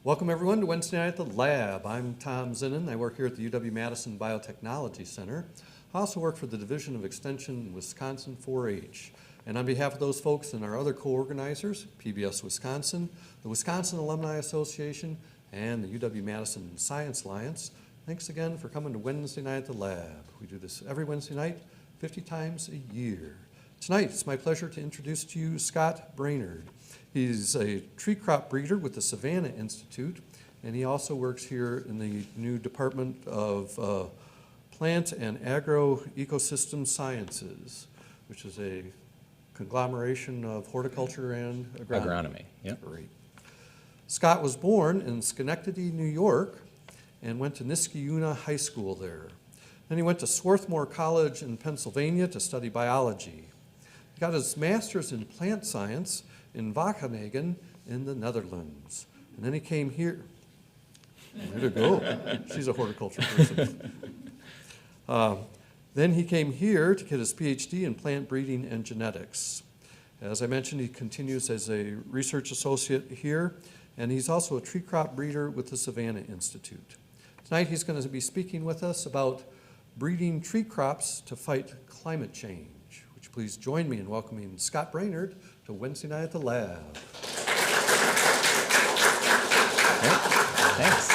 Welcome everyone to Wednesday Night at the Lab. I'm Tom Zinnan. I work here at the UW-Madison Biotechnology Center. I also work for the Division of Extension Wisconsin 4-H. And on behalf of those folks and our other co-organizers, PBS Wisconsin, the Wisconsin Alumni Association, and the UW-Madison Science Alliance, thanks again for coming to Wednesday Night at the Lab. We do this every Wednesday night, 50 times a year. Tonight, it's my pleasure to introduce to you Scott Brainerd. He's a tree crop breeder with the Savanna Institute, and he also works here in the new Department of Plant and Agro-Ecosystem Sciences, which is a conglomeration of horticulture and agronomy. Yep. Great. Scott was born in Schenectady, New York, and went to Niskayuna High School there. Then he went to Swarthmore College in Pennsylvania to study biology. He got his master's in plant science in Wageningen in the Netherlands. And then he came here. Way to go. She's a horticulture person. Then he came here to get his PhD in plant breeding and genetics. As I mentioned, he continues as a research associate here, and he's also a tree crop breeder with the Savanna Institute. Tonight he's going to be speaking with us about breeding tree crops to fight climate change. Would you please join me in welcoming Scott Brainerd to Wednesday Night at the Lab. Great. Thanks.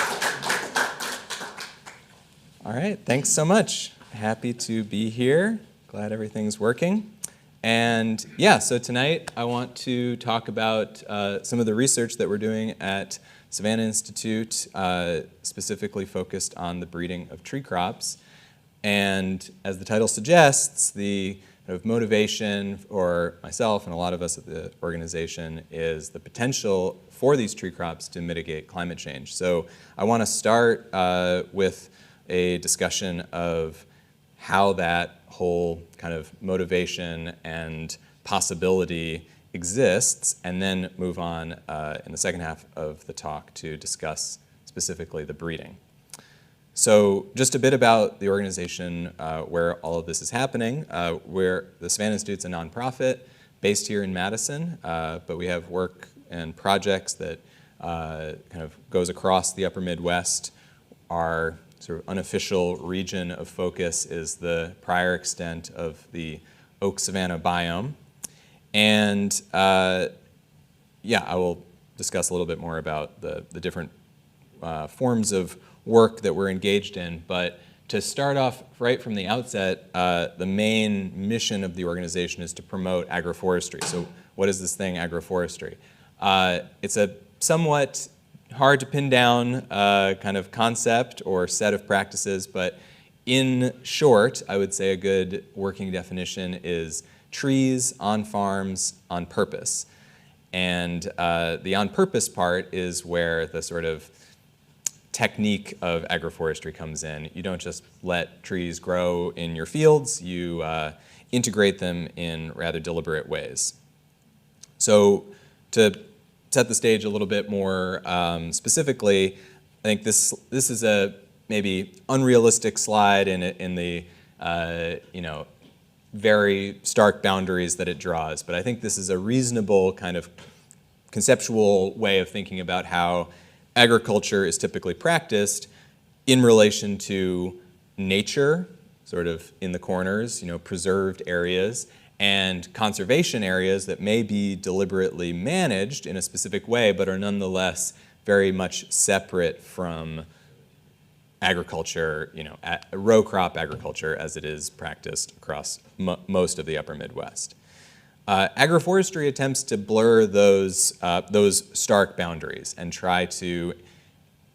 All right, thanks so much. Happy to be here. Glad everything's working. And yeah, so tonight I want to talk about some of the research that we're doing at Savanna Institute, specifically focused on the breeding of tree crops. And as the title suggests, the kind of motivation for myself and a lot of us at the organization is the potential for these tree crops to mitigate climate change. So I want to start with a discussion of how that whole kind of motivation and possibility exists, and then move on in the second half of the talk to discuss specifically the breeding. So just a bit about the organization where all of this is happening. Where the Savanna Institute's a nonprofit based here in Madison, but we have work and projects that kind of goes across the upper Midwest. Our sort of unofficial region of focus is the prior extent of the oak savanna biome. And yeah, I will discuss a little bit more about the different forms of work that we're engaged in. But to start off right from the outset, the main mission of the organization is to promote agroforestry. So what is this thing, agroforestry? It's a somewhat hard to pin down kind of concept or set of practices, but in short, I would say a good working definition is trees on farms on purpose. And the on purpose part is where the sort of technique of agroforestry comes in. You don't just let trees grow in your fields, you integrate them in rather deliberate ways. So to set the stage a little bit more specifically, I think this is a maybe unrealistic slide in the you know, very stark boundaries that it draws, but I think this is a reasonable kind of conceptual way of thinking about how agriculture is typically practiced in relation to nature, sort of in the corners, you know, preserved areas, and conservation areas that may be deliberately managed in a specific way, but are nonetheless very much separate from agriculture, you know, row crop agriculture as it is practiced across most of the upper Midwest. Agroforestry attempts to blur those stark boundaries and try to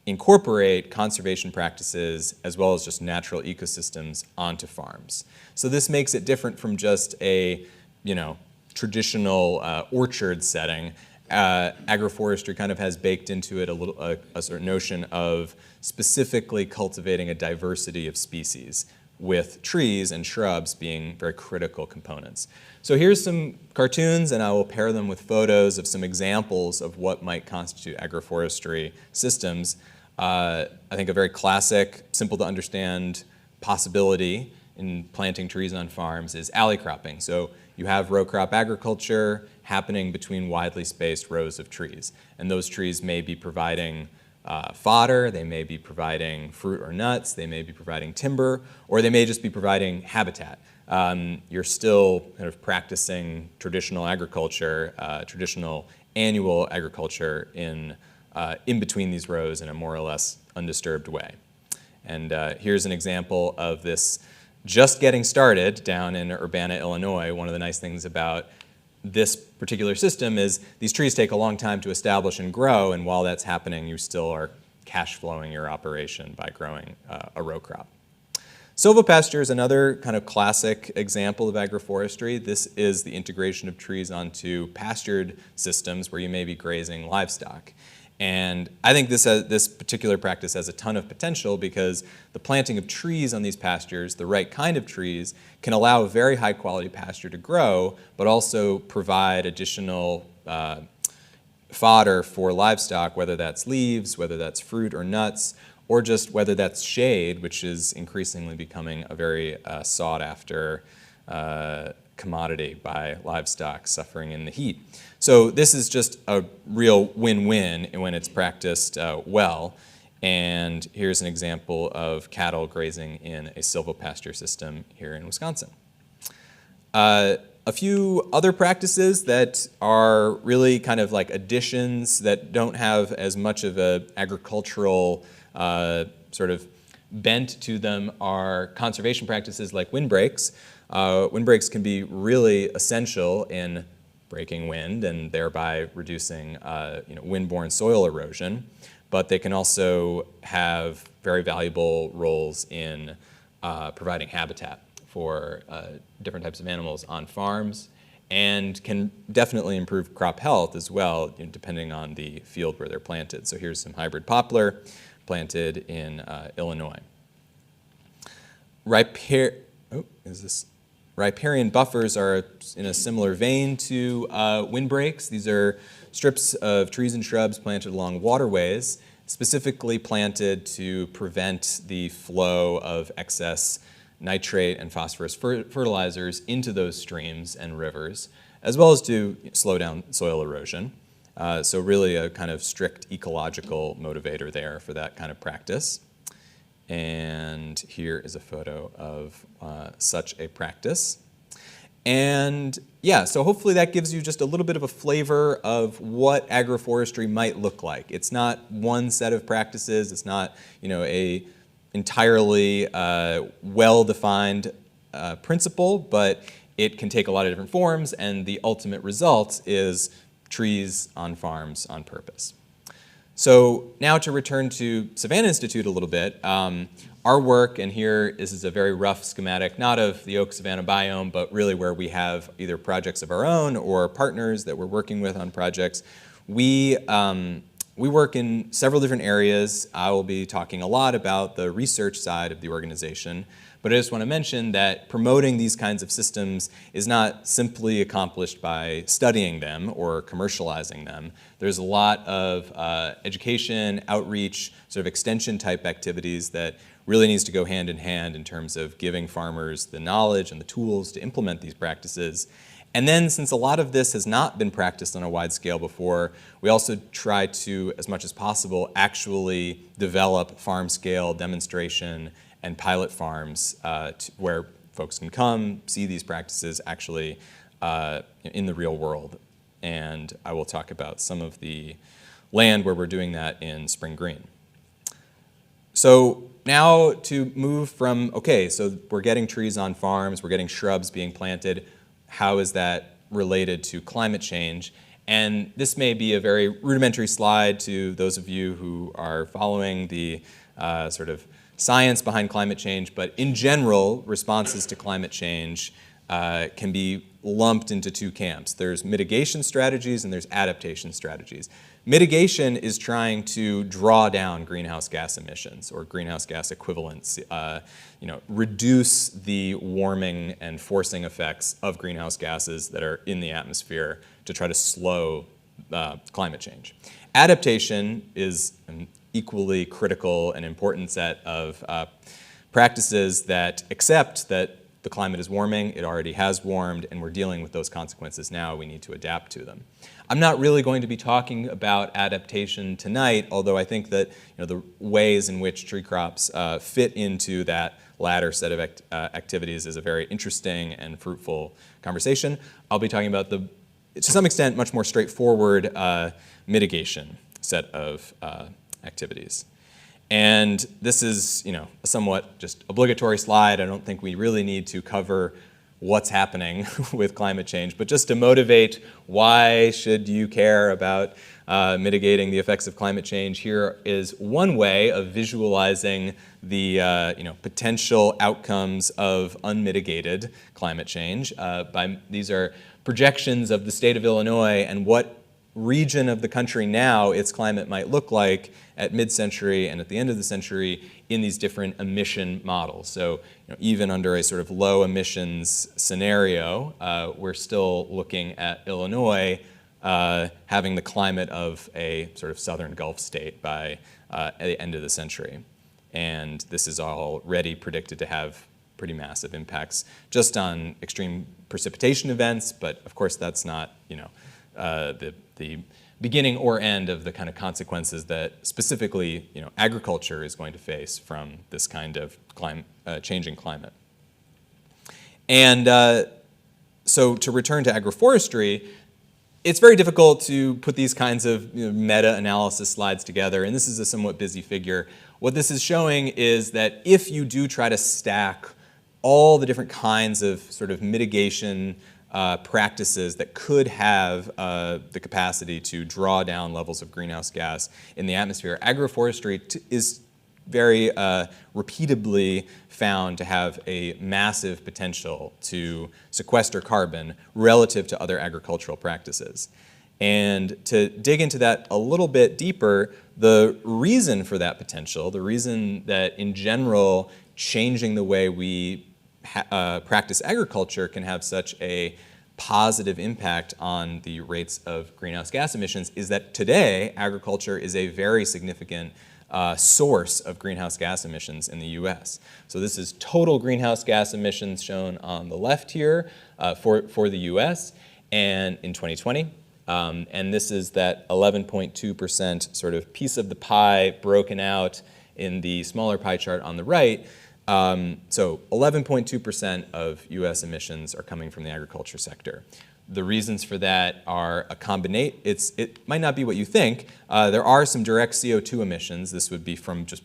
incorporate conservation practices as well as just natural ecosystems onto farms. So this makes it different from just a, you know, traditional orchard setting. Agroforestry kind of has baked into it a sort of notion of specifically cultivating a diversity of species, with trees and shrubs being very critical components. So here's some cartoons, and I will pair them with photos of some examples of what might constitute agroforestry systems. I think a very classic, simple to understand possibility in planting trees on farms is alley cropping. So you have row crop agriculture happening between widely spaced rows of trees. And those trees may be providing fodder, they may be providing fruit or nuts, they may be providing timber, or they may just be providing habitat. You're still kind of practicing traditional agriculture, traditional annual agriculture in between these rows in a more or less undisturbed way. And here's an example of this just getting started down in Urbana, Illinois. One of the nice things about this particular system is these trees take a long time to establish and grow, and while that's happening, you still are cash flowing your operation by growing a row crop. Silvopasture is another kind of classic example of agroforestry. This is the integration of trees onto pastured systems where you may be grazing livestock. And I think this particular practice has a ton of potential because the planting of trees on these pastures, the right kind of trees, can allow a very high quality pasture to grow, but also provide additional fodder for livestock, whether that's leaves, whether that's fruit or nuts, or just whether that's shade, which is increasingly becoming a very sought after commodity by livestock suffering in the heat. So this is just a real win-win when it's practiced well. And here's an example of cattle grazing in a silvopasture system here in Wisconsin. A few other practices that are really kind of like additions that don't have as much of an agricultural sort of bent to them are conservation practices like windbreaks. Windbreaks can be really essential in breaking wind and thereby reducing windborne soil erosion, but they can also have very valuable roles in providing habitat for different types of animals on farms, and can definitely improve crop health as well, depending on the field where they're planted. So here's some hybrid poplar planted in Illinois. Riparian buffers are in a similar vein to windbreaks. These are strips of trees and shrubs planted along waterways, specifically planted to prevent the flow of excess nitrate and phosphorus fertilizers into those streams and rivers, as well as to slow down soil erosion. So really a kind of strict ecological motivator there for that kind of practice. And here is a photo of such a practice. And yeah, so hopefully that gives you just a little bit of a flavor of what agroforestry might look like. It's not one set of practices. It's not, a entirely well-defined principle, but it can take a lot of different forms, and the ultimate result is trees on farms on purpose. So now to return to Savanna Institute a little bit, our work, and here this is a very rough schematic, not of the oak savanna biome, but really where we have either projects of our own or partners that we're working with on projects. We work in several different areas. I will be talking a lot about the research side of the organization, but I just want to mention that promoting these kinds of systems is not simply accomplished by studying them or commercializing them. There's a lot of education, outreach, sort of extension type activities that really needs to go hand in hand in terms of giving farmers the knowledge and the tools to implement these practices. And then, since a lot of this has not been practiced on a wide scale before, we also try to, as much as possible, actually develop farm-scale demonstration and pilot farms where folks can come, see these practices actually in the real world. And I will talk about some of the land where we're doing that in Spring Green. So now to move from, okay, so we're getting trees on farms, we're getting shrubs being planted. How is that related to climate change? And this may be a very rudimentary slide to those of you who are following the sort of science behind climate change, but in general, responses to climate change can be lumped into two camps. There's mitigation strategies and there's adaptation strategies. Mitigation is trying to draw down greenhouse gas emissions or greenhouse gas equivalents, reduce the warming and forcing effects of greenhouse gases that are in the atmosphere to try to slow climate change. Adaptation is an equally critical and important set of practices that accept that the climate is warming, it already has warmed, and we're dealing with those consequences now. We need to adapt to them. I'm not really going to be talking about adaptation tonight, although I think that the ways in which tree crops fit into that latter set of activities is a very interesting and fruitful conversation. I'll be talking about to some extent, much more straightforward mitigation set of activities. And this is, a somewhat just obligatory slide. I don't think we really need to cover what's happening with climate change, but just to motivate why should you care about mitigating the effects of climate change, here is one way of visualizing the potential outcomes of unmitigated climate change. These are projections of the state of Illinois and what region of the country now its climate might look like at mid-century and at the end of the century in these different emission models. So even under a sort of low emissions scenario, we're still looking at Illinois having the climate of a sort of southern Gulf state by at the end of the century. And this is already predicted to have pretty massive impacts just on extreme precipitation events, but of course that's not the beginning or end of the kind of consequences that specifically agriculture is going to face from this kind of changing climate. And so to return to agroforestry, it's very difficult to put these kinds of meta-analysis slides together, and this is a somewhat busy figure. What this is showing is that if you do try to stack all the different kinds of sort of mitigation practices that could have the capacity to draw down levels of greenhouse gas in the atmosphere, agroforestry is very repeatedly found to have a massive potential to sequester carbon relative to other agricultural practices. And to dig into that a little bit deeper, the reason for that potential, the reason that in general changing the way we practice agriculture can have such a positive impact on the rates of greenhouse gas emissions is that today agriculture is a very significant source of greenhouse gas emissions in the US. So this is total greenhouse gas emissions shown on the left here for the US and in 2020. And this is that 11.2% sort of piece of the pie broken out in the smaller pie chart on the right. So 11.2% of US emissions are coming from the agriculture sector. The reasons for that are a combination. It might not be what you think. There are some direct CO2 emissions. This would be from just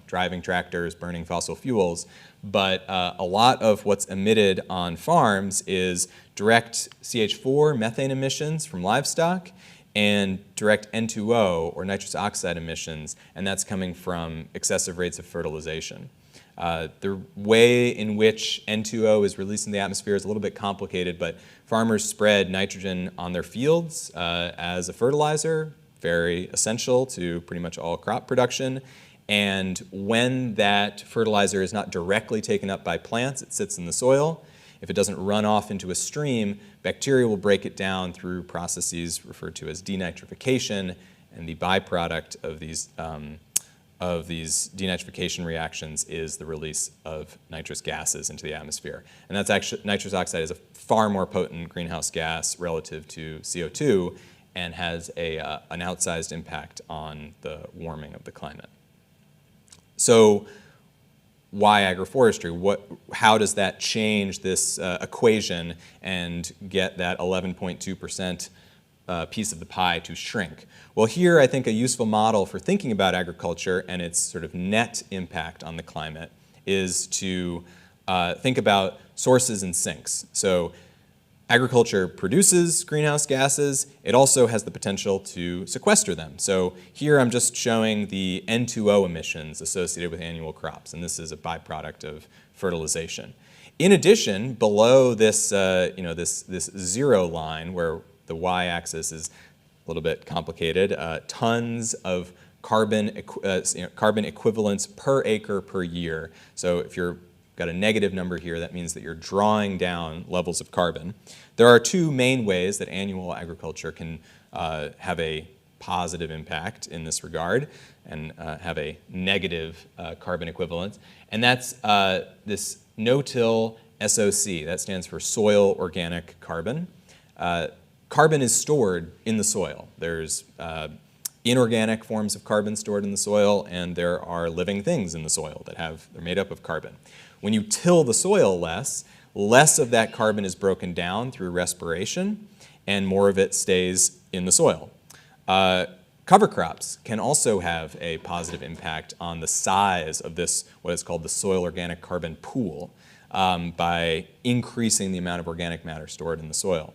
driving tractors, burning fossil fuels. But a lot of what's emitted on farms is direct CH4 methane emissions from livestock and direct N2O or nitrous oxide emissions, and that's coming from excessive rates of fertilization. The way in which N2O is released in the atmosphere is a little bit complicated, but farmers spread nitrogen on their fields as a fertilizer, very essential to pretty much all crop production. And when that fertilizer is not directly taken up by plants, it sits in the soil. If it doesn't run off into a stream, bacteria will break it down through processes referred to as denitrification, and the byproduct of these denitrification reactions is the release of nitrous gases into the atmosphere. And that's actually, nitrous oxide is a far more potent greenhouse gas relative to CO2 and has an outsized impact on the warming of the climate. So why agroforestry? How does that change this equation and get that 11.2% piece of the pie to shrink? Well, here I think a useful model for thinking about agriculture and its sort of net impact on the climate is to think about sources and sinks. So agriculture produces greenhouse gases. It also has the potential to sequester them. So here I'm just showing the N2O emissions associated with annual crops, and this is a byproduct of fertilization. In addition, below this, this zero line where the y-axis is a little bit complicated, tons of carbon equivalents per acre per year. So if you've got a negative number here, that means that you're drawing down levels of carbon. There are two main ways that annual agriculture can have a positive impact in this regard and have a negative carbon equivalent. And that's this no-till SOC, that stands for soil organic carbon. Carbon is stored in the soil. There's inorganic forms of carbon stored in the soil, and there are living things in the soil they're made up of carbon. When you till the soil less of that carbon is broken down through respiration, and more of it stays in the soil. Cover crops can also have a positive impact on the size of this, what is called the soil organic carbon pool, by increasing the amount of organic matter stored in the soil.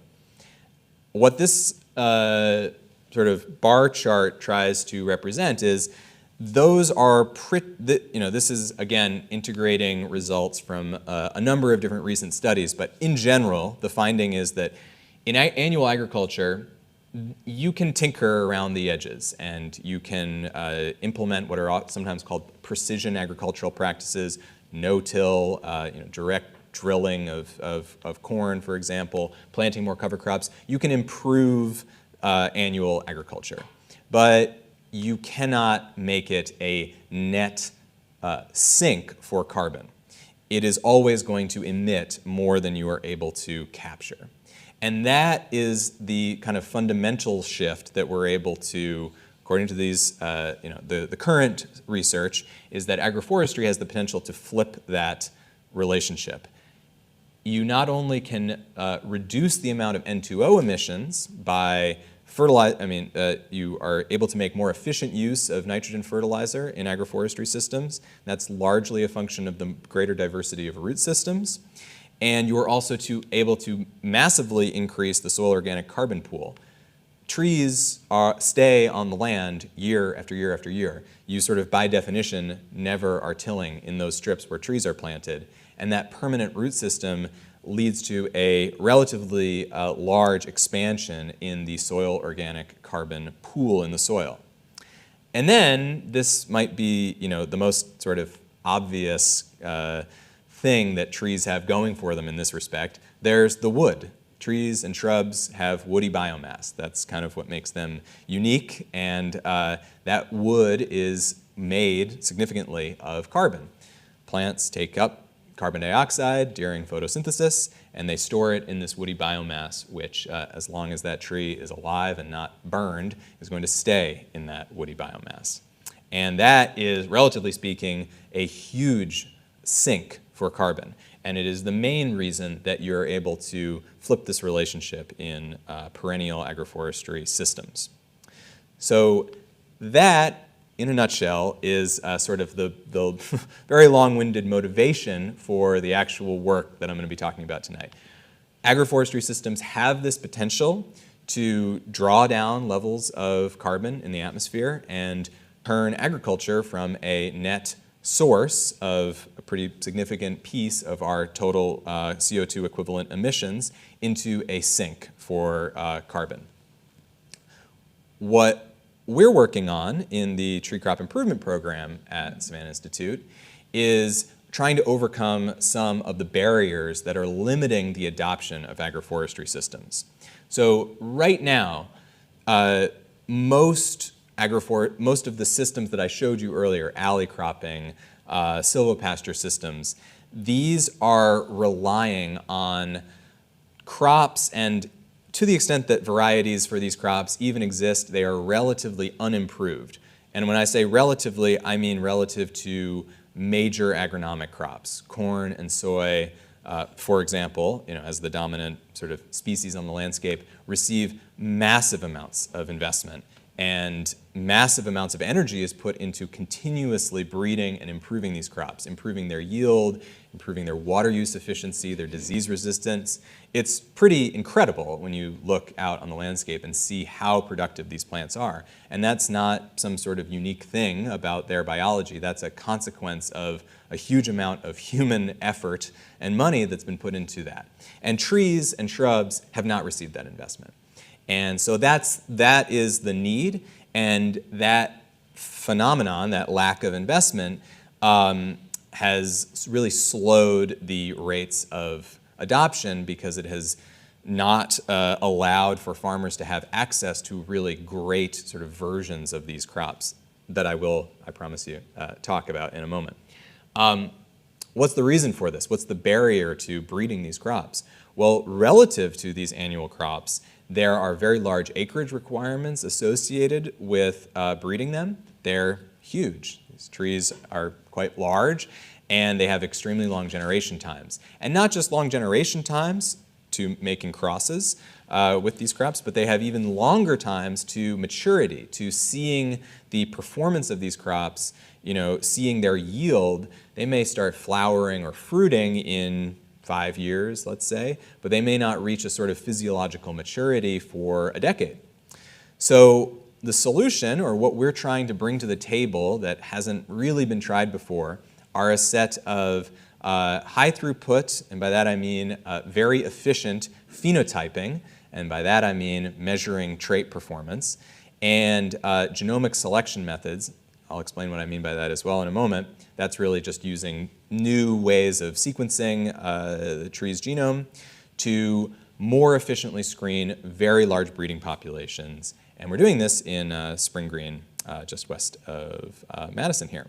What this sort of bar chart tries to represent is those are, this is, again, integrating results from a number of different recent studies, but in general, the finding is that in annual agriculture, you can tinker around the edges, and you can implement what are sometimes called precision agricultural practices, no-till, direct drilling of corn, for example, planting more cover crops. You can improve annual agriculture, but you cannot make it a net sink for carbon. It is always going to emit more than you are able to capture. And that is the kind of fundamental shift that we're able to, according to these, the current research, is that agroforestry has the potential to flip that relationship. You not only can reduce the amount of N2O emissions by you are able to make more efficient use of nitrogen fertilizer in agroforestry systems. That's largely a function of the greater diversity of root systems. And you are also able to massively increase the soil organic carbon pool. Trees stay on the land year after year after year. You sort of, by definition, never are tilling in those strips where trees are planted. And that permanent root system leads to a relatively large expansion in the soil organic carbon pool in the soil. And then this might be, the most sort of obvious thing that trees have going for them in this respect. There's the wood. Trees and shrubs have woody biomass. That's kind of what makes them unique, and that wood is made significantly of carbon. Plants take up carbon dioxide during photosynthesis, and they store it in this woody biomass, which, as long as that tree is alive and not burned, is going to stay in that woody biomass. And that is, relatively speaking, a huge sink for carbon. And it is the main reason that you're able to flip this relationship in perennial agroforestry systems. So that, in a nutshell, is sort of the very long-winded motivation for the actual work that I'm going to be talking about tonight. Agroforestry systems have this potential to draw down levels of carbon in the atmosphere and turn agriculture from a net source of a pretty significant piece of our total CO2 equivalent emissions into a sink for carbon. What we're working on in the Tree Crop Improvement Program at Savanna Institute is trying to overcome some of the barriers that are limiting the adoption of agroforestry systems. So right now, most of the systems that I showed you earlier, alley cropping, silvopasture systems, these are relying on crops, and to the extent that varieties for these crops even exist, they are relatively unimproved. And when I say relatively, I mean relative to major agronomic crops. Corn and soy, for example, as the dominant sort of species on the landscape, receive massive amounts of investment, and massive amounts of energy is put into continuously breeding and improving these crops, improving their yield, improving their water use efficiency, their disease resistance. It's pretty incredible when you look out on the landscape and see how productive these plants are. And that's not some sort of unique thing about their biology. That's a consequence of a huge amount of human effort and money that's been put into that. And trees and shrubs have not received that investment. And so that is the need, and that phenomenon, that lack of investment, has really slowed the rates of adoption because it has not allowed for farmers to have access to really great sort of versions of these crops that I promise you, talk about in a moment. what's the reason for this? What's the barrier to breeding these crops? Well, relative to these annual crops, there are very large acreage requirements associated with breeding them. They're huge. These trees are quite large, and they have extremely long generation times. And not just long generation times to making crosses with these crops, but they have even longer times to maturity, to seeing the performance of these crops, seeing their yield. They may start flowering or fruiting in 5 years, let's say, but they may not reach a sort of physiological maturity for a decade. So the solution, or what we're trying to bring to the table that hasn't really been tried before, are a set of high throughput, and by that I mean very efficient phenotyping, and by that I mean measuring trait performance, and genomic selection methods. I'll explain what I mean by that as well in a moment. That's really just using new ways of sequencing the tree's genome to more efficiently screen very large breeding populations. And we're doing this in Spring Green, just west of Madison here.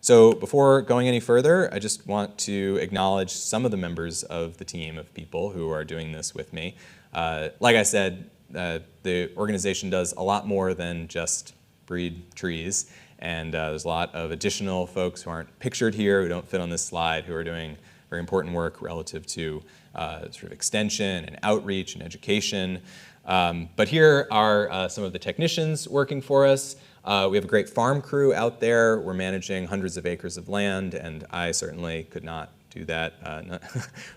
So before going any further, I just want to acknowledge some of the members of the team of people who are doing this with me. Like I said, the organization does a lot more than just breed trees. And there's a lot of additional folks who aren't pictured here, who don't fit on this slide, who are doing very important work relative to sort of extension and outreach and education. But here are some of the technicians working for us. We have a great farm crew out there. We're managing hundreds of acres of land, and I certainly could not do that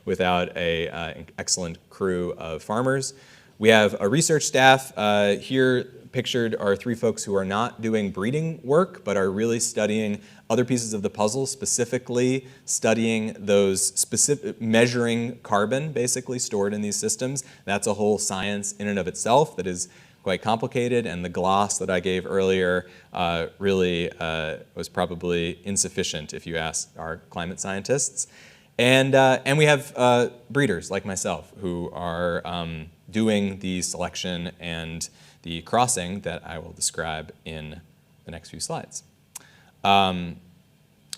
without an excellent crew of farmers. We have a research staff. Here pictured are 3 folks who are not doing breeding work, but are really studying other pieces of the puzzle, specifically studying those measuring carbon, basically, stored in these systems. That's a whole science in and of itself that is quite complicated, and the gloss that I gave earlier really was probably insufficient if you ask our climate scientists. And we have breeders like myself who are doing the selection and the crossing that I will describe in the next few slides. I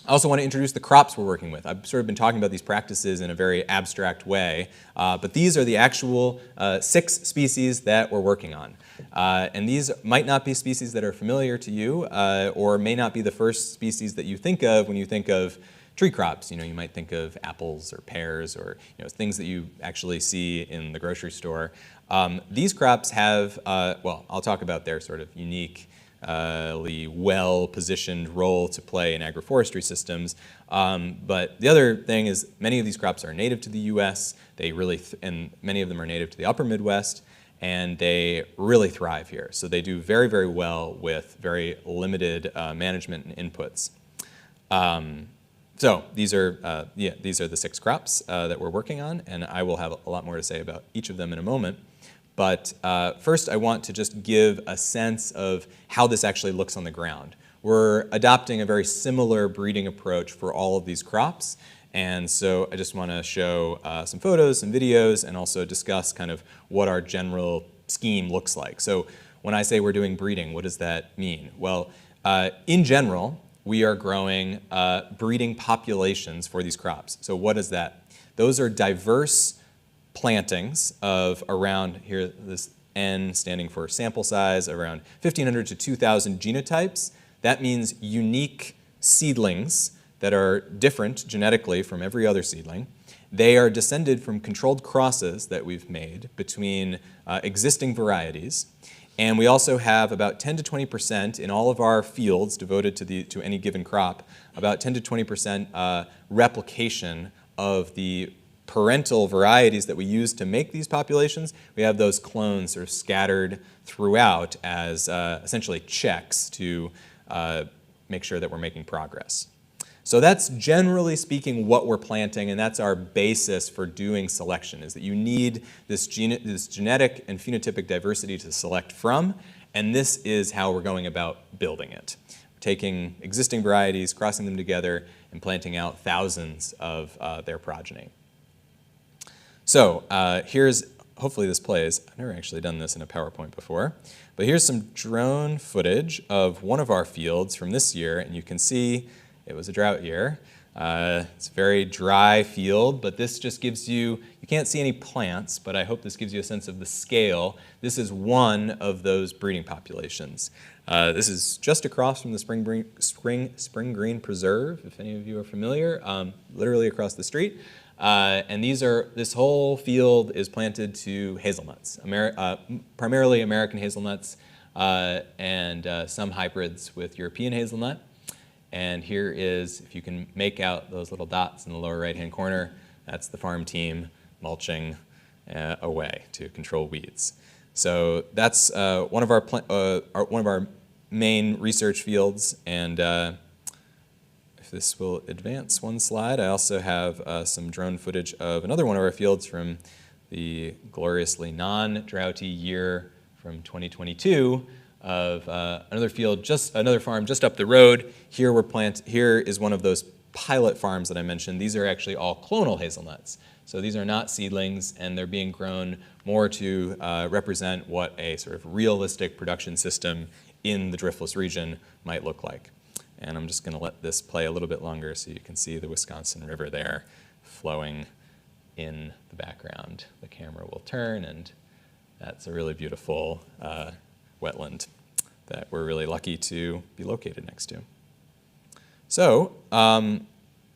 also want to introduce the crops we're working with. I've sort of been talking about these practices in a very abstract way, but these are the actual 6 species that we're working on. And these might not be species that are familiar to you, or may not be the first species that you think of when you think of tree crops. You might think of apples or pears or things that you actually see in the grocery store. These crops have, well, I'll talk about their sort of uniquely well-positioned role to play in agroforestry systems. But the other thing is many of these crops are native to the U.S. And many of them are native to the upper Midwest, and they really thrive here. So they do very, very well with very limited management and inputs. So these are the 6 crops that we're working on, and I will have a lot more to say about each of them in a moment. But first, I want to just give a sense of how this actually looks on the ground. We're adopting a very similar breeding approach for all of these crops, and so I just want to show some photos, some videos, and also discuss kind of what our general scheme looks like. So when I say we're doing breeding, what does that mean? Well, in general, we are growing breeding populations for these crops. So what is that? Those are diverse plantings of around, here this N standing for sample size, around 1,500 to 2,000 genotypes. That means unique seedlings that are different genetically from every other seedling. They are descended from controlled crosses that we've made between existing varieties. And we also have about 10 to 20% in all of our fields devoted to any given crop, about 10 to 20% replication of the parental varieties that we use to make these populations. We have those clones sort of scattered throughout as essentially checks to make sure that we're making progress. So that's generally speaking what we're planting, and that's our basis for doing selection, is that you need this genetic and phenotypic diversity to select from, and this is how we're going about building it. We're taking existing varieties, crossing them together, and planting out thousands of their progeny. So here's, hopefully this plays. I've never actually done this in a PowerPoint before, but here's some drone footage of one of our fields from this year, and you can see it was a drought year. It's a very dry field, but this just gives you can't see any plants, but I hope this gives you a sense of the scale. This is one of those breeding populations. This is just across from the Spring Green Preserve, if any of you are familiar, literally across the street. And this whole field is planted to hazelnuts, primarily American hazelnuts, and some hybrids with European hazelnut. And here is, if you can make out those little dots in the lower right-hand corner, that's the farm team mulching away to control weeds. So that's one of our main research fields. And if this will advance one slide, I also have some drone footage of another one of our fields from the gloriously non-droughty year from 2022 of another farm just up the road. Here is one of those pilot farms that I mentioned. These are actually all clonal hazelnuts. So these are not seedlings, and they're being grown more to represent what a sort of realistic production system in the driftless region might look like. And I'm just going to let this play a little bit longer so you can see the Wisconsin River there flowing in the background. The camera will turn, and that's a really beautiful wetland that we're really lucky to be located next to. So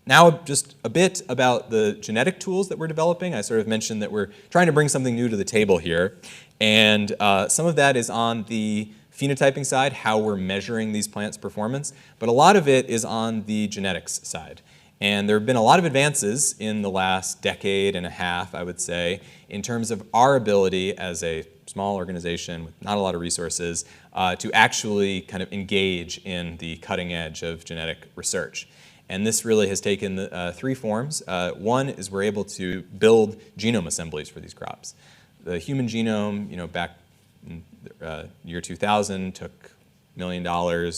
now just a bit about the genetic tools that we're developing. I sort of mentioned that we're trying to bring something new to the table here. And some of that is on the phenotyping side, how we're measuring these plants' performance. But a lot of it is on the genetics side. And there have been a lot of advances in the last decade and a half, I would say, in terms of our ability as a small organization with not a lot of resources to actually kind of engage in the cutting edge of genetic research. And this really has taken three forms. One is we're able to build genome assemblies for these crops. The human genome, back in year 2000, took $1 million,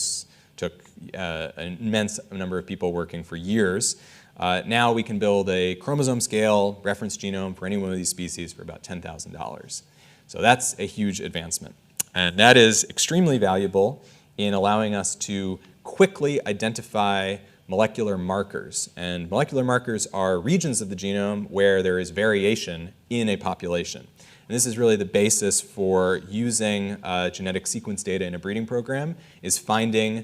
took an immense number of people working for years. Now we can build a chromosome scale reference genome for any one of these species for about $10,000. So that's a huge advancement. And that is extremely valuable in allowing us to quickly identify molecular markers. And molecular markers are regions of the genome where there is variation in a population. And this is really the basis for using genetic sequence data in a breeding program, is finding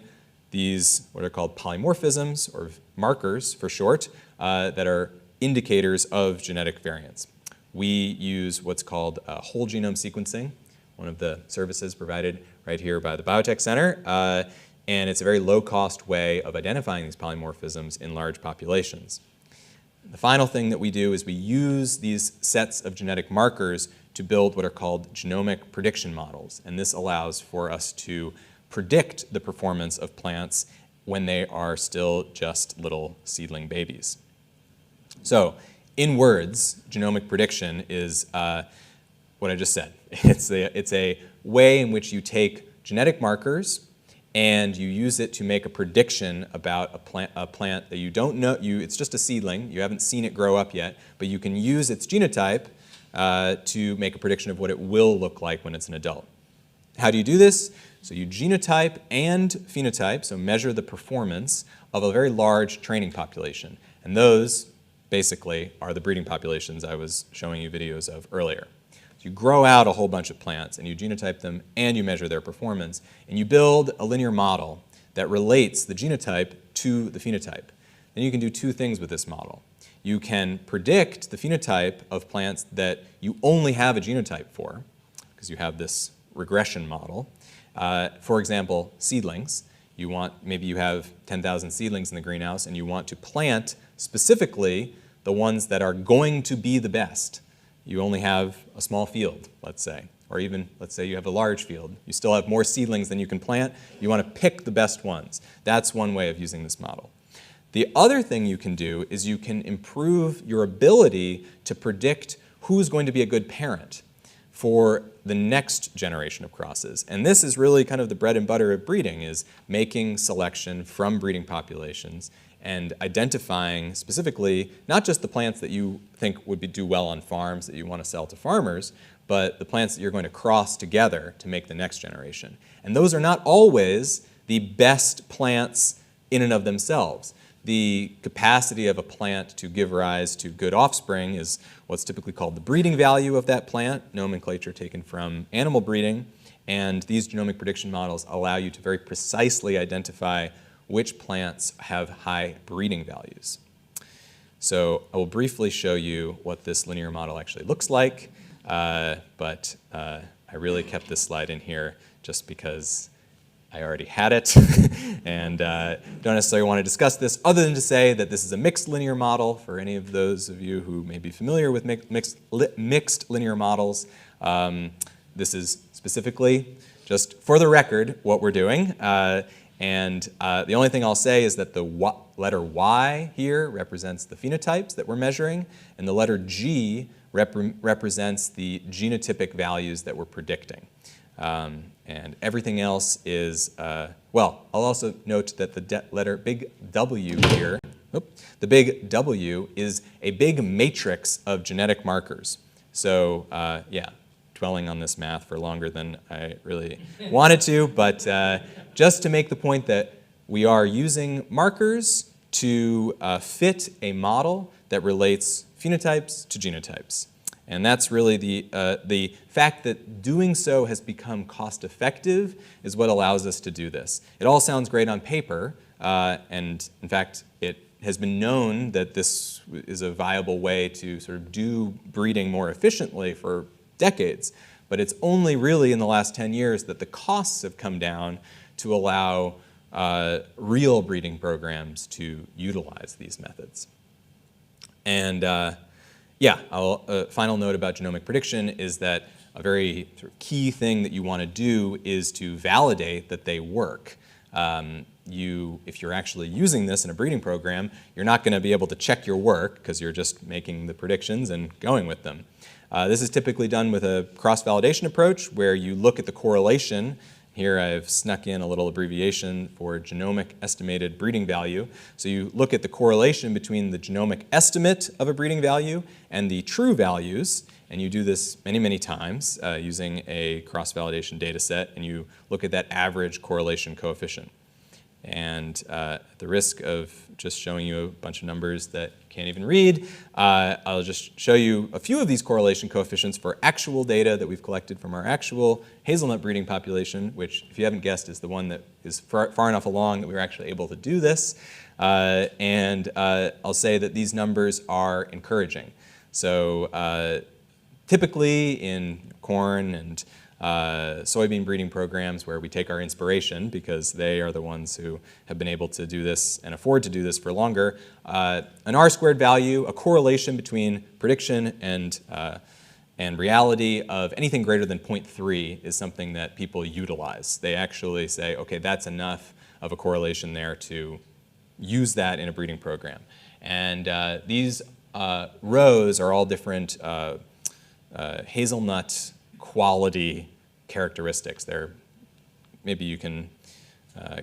these, what are called polymorphisms, or markers for short, that are indicators of genetic variance. We use what's called whole genome sequencing, one of the services provided right here by the Biotech Center. And it's a very low-cost way of identifying these polymorphisms in large populations. The final thing that we do is we use these sets of genetic markers to build what are called genomic prediction models. And this allows for us to predict the performance of plants when they are still just little seedling babies. So, in words, genomic prediction is what I just said. It's a way in which you take genetic markers and you use it to make a prediction about a plant that you don't know. It's just a seedling. You haven't seen it grow up yet, but you can use its genotype to make a prediction of what it will look like when it's an adult. How do you do this? So you genotype and phenotype, so measure the performance of a very large training population. And those, basically, are the breeding populations I was showing you videos of earlier. So you grow out a whole bunch of plants, and you genotype them, and you measure their performance, and you build a linear model that relates the genotype to the phenotype. Then you can do two things with this model. You can predict the phenotype of plants that you only have a genotype for, because you have this regression model. For example, seedlings. Maybe you have 10,000 seedlings in the greenhouse, and you want to plant specifically the ones that are going to be the best. You only have a small field, let's say, or even, let's say you have a large field. You still have more seedlings than you can plant. You want to pick the best ones. That's one way of using this model. The other thing you can do is you can improve your ability to predict who's going to be a good parent for the next generation of crosses. And this is really kind of the bread and butter of breeding, is making selection from breeding populations and identifying specifically not just the plants that you think would do well on farms that you want to sell to farmers, but the plants that you're going to cross together to make the next generation. And those are not always the best plants in and of themselves. the capacity of a plant to give rise to good offspring is what's typically called the breeding value of that plant, nomenclature taken from animal breeding. And these genomic prediction models allow you to very precisely identify which plants have high breeding values. So I will briefly show you what this linear model actually looks like, but I really kept this slide in here just because I already had it and don't necessarily want to discuss this other than to say that this is a mixed linear model for any of those of you who may be familiar with mixed linear models. This is specifically, just for the record, what we're doing. And the only thing I'll say is that the letter Y here represents the phenotypes that we're measuring, and the letter G represents the genotypic values that we're predicting. And everything else is, well, I'll also note that the letter big W here, the big W is a big matrix of genetic markers. So yeah, dwelling on this math for longer than I really wanted to, but just to make the point that we are using markers to fit a model that relates phenotypes to genotypes. And that's really the fact that doing so has become cost effective is what allows us to do this. It all sounds great on paper, and in fact, it has been known that this is a viable way to sort of do breeding more efficiently for decades. But it's only really in the last 10 years that the costs have come down to allow real breeding programs to utilize these methods. And yeah, a final note about genomic prediction is that a very sort of key thing that you want to do is to validate that they work. If you're actually using this in a breeding program, you're not going to be able to check your work because you're just making the predictions and going with them. This is typically done with a cross-validation approach where you look at the correlation. Here I've snuck in a little abbreviation for genomic estimated breeding value. So you look at the correlation between the genomic estimate of a breeding value and the true values, and you do this many, many times using a cross-validation data set, and you look at that average correlation coefficient. And at the risk of just showing you a bunch of numbers that you can't even read, I'll just show you a few of these correlation coefficients for actual data that we've collected from our actual hazelnut breeding population, which, if you haven't guessed, is the one that is far enough along that we were actually able to do this. And I'll say that these numbers are encouraging. So typically in corn and soybean breeding programs where we take our inspiration because they are the ones who have been able to do this and afford to do this for longer. An R-squared value, a correlation between prediction and reality of anything greater than 0.3 is something that people utilize. They actually say, okay, that's enough of a correlation there to use that in a breeding program. And these rows are all different hazelnut quality characteristics. Maybe you can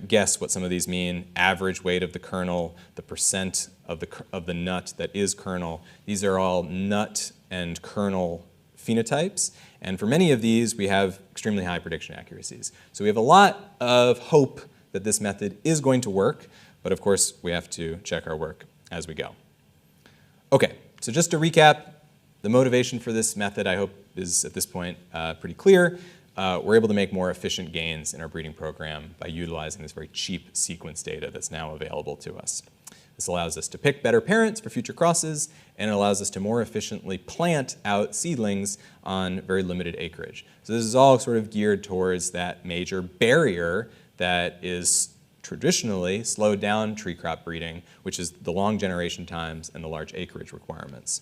guess what some of these mean. Average weight of the kernel, the percent of the nut that is kernel. These are all nut and kernel phenotypes. And for many of these, we have extremely high prediction accuracies. So we have a lot of hope that this method is going to work. But of course, we have to check our work as we go. Okay, so just to recap, the motivation for this method, I hope, is at this point pretty clear. We're able to make more efficient gains in our breeding program by utilizing this very cheap sequence data that's now available to us. This allows us to pick better parents for future crosses, and it allows us to more efficiently plant out seedlings on very limited acreage. So this is all sort of geared towards that major barrier that is traditionally slowed down tree crop breeding, which is the long generation times and the large acreage requirements.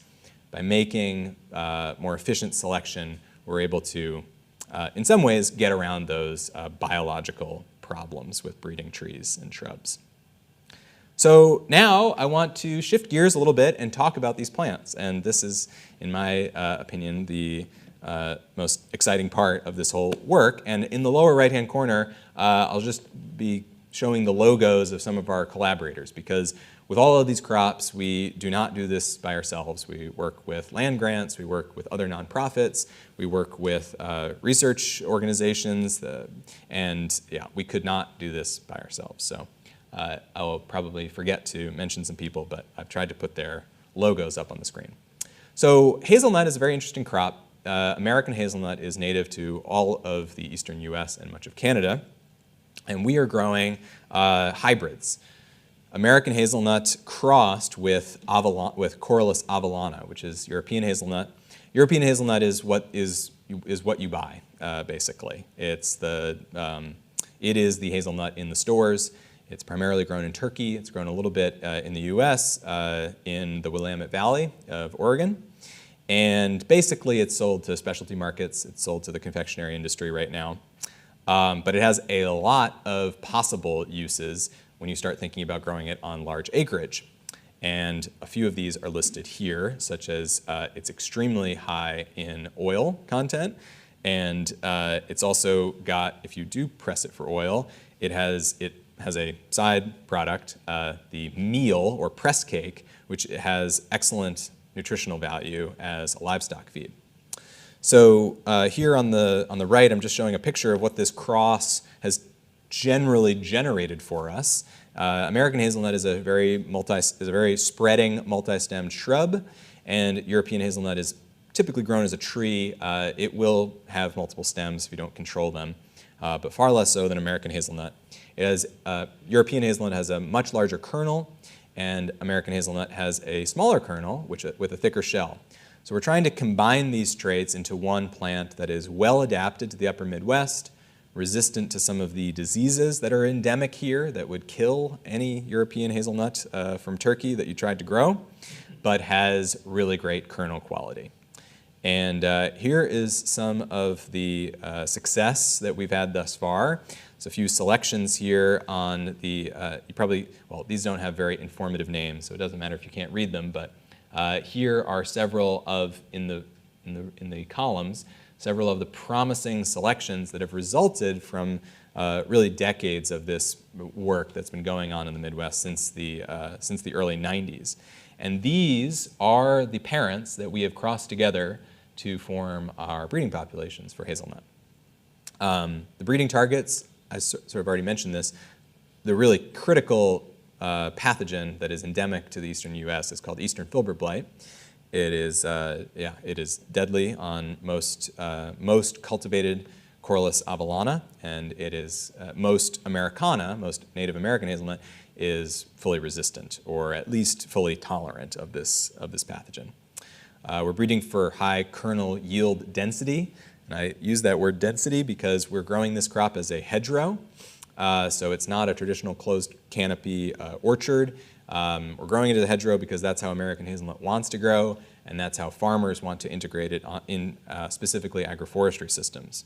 By making more efficient selection, we're able to, in some ways, get around those biological problems with breeding trees and shrubs. So now I want to shift gears a little bit and talk about these plants. And this is, in my opinion, the most exciting part of this whole work. And in the lower right-hand corner, I'll just be showing the logos of some of our collaborators, because with all of these crops, we do not do this by ourselves. We work with land grants, we work with other nonprofits, we work with research organizations, and yeah, we could not do this by ourselves. So I'll probably forget to mention some people, but I've tried to put their logos up on the screen. So hazelnut is a very interesting crop. American hazelnut is native to all of the eastern US and much of Canada, and we are growing hybrids. American hazelnut crossed with Corylus avellana, which is European hazelnut. European hazelnut is what you buy, basically. It is the hazelnut in the stores. It's primarily grown in Turkey. It's grown a little bit in the US, in the Willamette Valley of Oregon. And basically, it's sold to specialty markets. It's sold to the confectionery industry right now. But it has a lot of possible uses when you start thinking about growing it on large acreage. And a few of these are listed here, such as it's extremely high in oil content. And it's also got, if you do press it for oil, it has a side product, the meal or press cake, which has excellent nutritional value as a livestock feed. So here on the right, I'm just showing a picture of what this cross has generally generated for us. American hazelnut is a very spreading multi-stemmed shrub, and European hazelnut is typically grown as a tree. It will have multiple stems if you don't control them, but far less so than American hazelnut. European hazelnut has a much larger kernel, and American hazelnut has a smaller kernel, with a thicker shell. So we're trying to combine these traits into one plant that is well adapted to the upper Midwest, resistant to some of the diseases that are endemic here that would kill any European hazelnut from Turkey that you tried to grow, but has really great kernel quality. And here is some of the success that we've had thus far. So a few selections here on the, these don't have very informative names, so it doesn't matter if you can't read them, but here are several of, in the columns, several of the promising selections that have resulted from really decades of this work that's been going on in the Midwest since the early 90s. And these are the parents that we have crossed together to form our breeding populations for hazelnut. The breeding targets, I sort of already mentioned this, the really critical pathogen that is endemic to the eastern U.S. is called eastern filbert blight. It is deadly on most cultivated Corylus avellana, and it is most Americana, most Native American hazelnut, is fully resistant, or at least fully tolerant of this pathogen. We're breeding for high kernel yield density, and I use that word density because we're growing this crop as a hedgerow, so it's not a traditional closed canopy orchard. We're growing it as a hedgerow because that's how American hazelnut wants to grow, and that's how farmers want to integrate it in specifically agroforestry systems.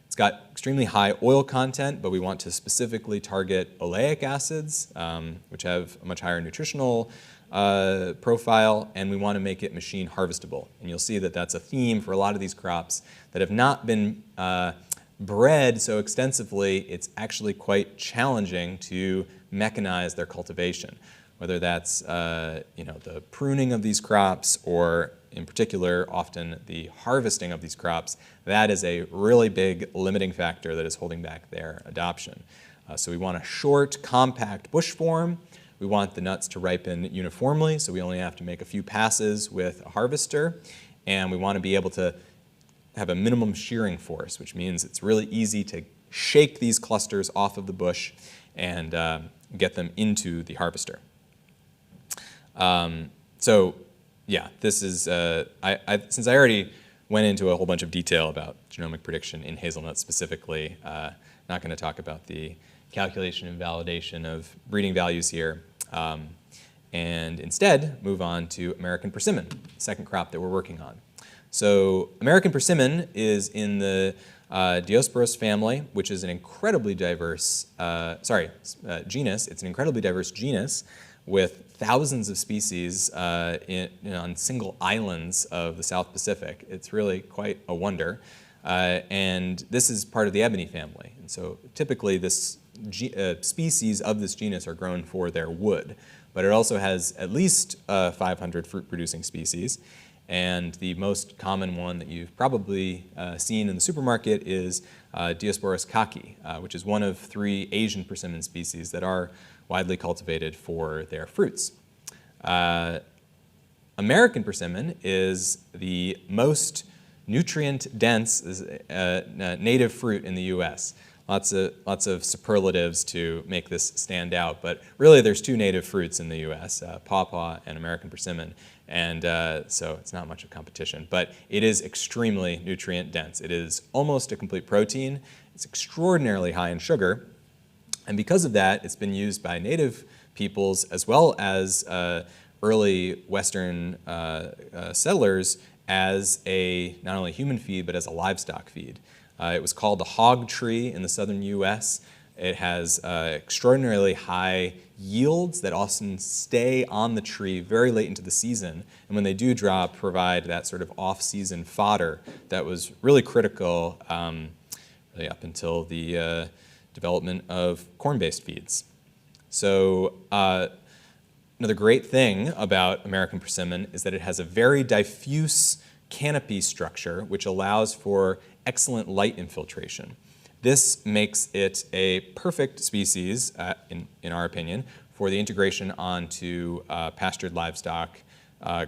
It's got extremely high oil content, but we want to specifically target oleic acids, which have a much higher nutritional profile, and we want to make it machine harvestable. And you'll see that that's a theme for a lot of these crops that have not been bred so extensively. It's actually quite challenging to mechanize their cultivation, whether that's the pruning of these crops or, in particular, often the harvesting of these crops. That is a really big limiting factor that is holding back their adoption. So we want a short, compact bush form. We want the nuts to ripen uniformly, so we only have to make a few passes with a harvester. And we want to be able to have a minimum shearing force, which means it's really easy to shake these clusters off of the bush and get them into the harvester. So yeah, this is, since I already went into a whole bunch of detail about genomic prediction in hazelnut specifically, not going to talk about the calculation and validation of breeding values here, and instead move on to American persimmon, the second crop that we're working on. So American persimmon is in the Diospyros family, which is an incredibly diverse, genus. It's an incredibly diverse genus with thousands of species on single islands of the South Pacific. It's really quite a wonder. And this is part of the ebony family. And so typically this species of this genus are grown for their wood, but it also has at least 500 fruit-producing species. And the most common one that you've probably seen in the supermarket is Diosporus kaki, which is one of 3 Asian persimmon species that are widely cultivated for their fruits. American persimmon is the most nutrient-dense native fruit in the U.S. Lots of superlatives to make this stand out, but really there's 2 native fruits in the U.S., pawpaw and American persimmon, and so it's not much of competition. But it is extremely nutrient-dense. It is almost a complete protein. It's extraordinarily high in sugar, and because of that, it's been used by native peoples as well as early Western settlers as a not only human feed, but as a livestock feed. It was called the hog tree in the southern U.S. It has extraordinarily high yields that often stay on the tree very late into the season, and when they do drop, provide that sort of off-season fodder that was really critical really up until the development of corn-based feeds. So another great thing about American persimmon is that it has a very diffuse canopy structure which allows for excellent light infiltration. This makes it a perfect species, in our opinion, for the integration onto pastured livestock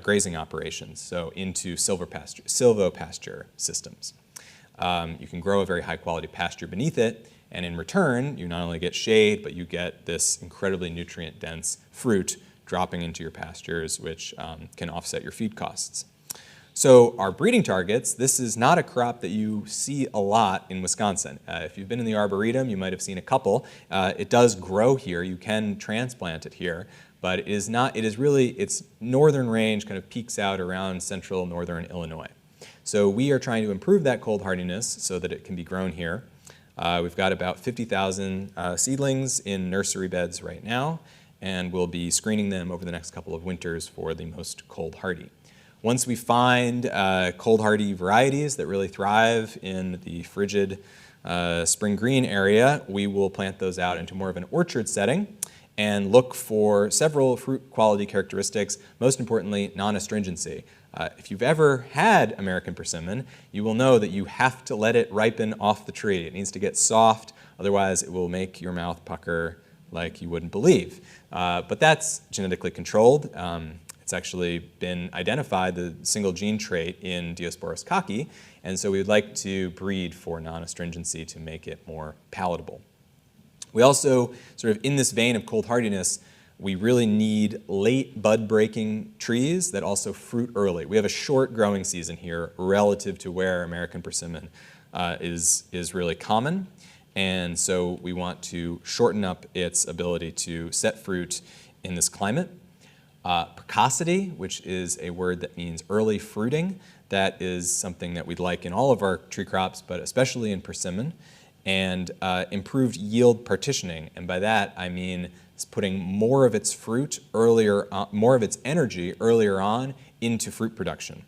grazing operations, so into silvopasture systems. You can grow a very high-quality pasture beneath it, and in return, you not only get shade, but you get this incredibly nutrient-dense fruit dropping into your pastures, which can offset your feed costs. So our breeding targets, this is not a crop that you see a lot in Wisconsin. If you've been in the Arboretum, you might have seen a couple. It does grow here. You can transplant it here, but it is not, it is really, its northern range kind of peaks out around central northern Illinois. So we are trying to improve that cold hardiness so that it can be grown here. We've got about 50,000 seedlings in nursery beds right now, and we'll be screening them over the next couple of winters for the most cold hardy. Once we find cold hardy varieties that really thrive in the frigid spring green area, we will plant those out into more of an orchard setting and look for several fruit quality characteristics, most importantly, non-astringency. If you've ever had American persimmon, you will know that you have to let it ripen off the tree. It needs to get soft, otherwise it will make your mouth pucker like you wouldn't believe. But that's genetically controlled. It's actually been identified, the single gene trait in Diosporus kaki, and so we would like to breed for non-astringency to make it more palatable. We also, sort of in this vein of cold hardiness, we really need late bud-breaking trees that also fruit early. We have a short growing season here relative to where American persimmon is really common, and so we want to shorten up its ability to set fruit in this climate. Precocity, which is a word that means early fruiting, that is something that we'd like in all of our tree crops, but especially in persimmon. And improved yield partitioning, and by that I mean it's putting more of its fruit earlier, more of its energy earlier on into fruit production.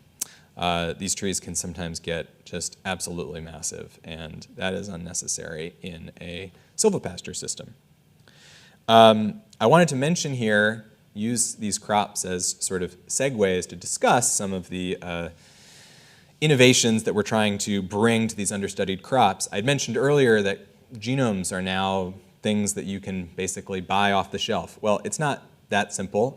These trees can sometimes get just absolutely massive, and that is unnecessary in a silvopasture system. I wanted to mention here, use these crops as sort of segues to discuss some of the innovations that we're trying to bring to these understudied crops. I'd mentioned earlier that genomes are now things that you can basically buy off the shelf. Well, it's not that simple,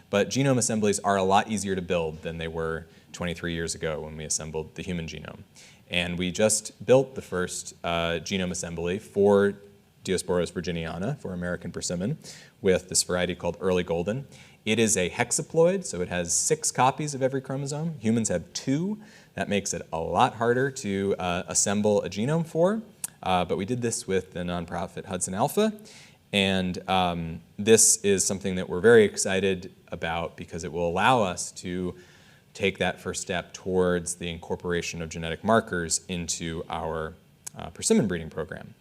but genome assemblies are a lot easier to build than they were 23 years ago when we assembled the human genome. And we just built the first genome assembly for Diosporus virginiana, for American persimmon, with this variety called early golden. It is a hexaploid, so it has 6 copies of every chromosome. Humans have 2. That makes it a lot harder to assemble a genome for, but we did this with the nonprofit Hudson Alpha, and this is something that we're very excited about because it will allow us to take that first step towards the incorporation of genetic markers into our persimmon breeding program.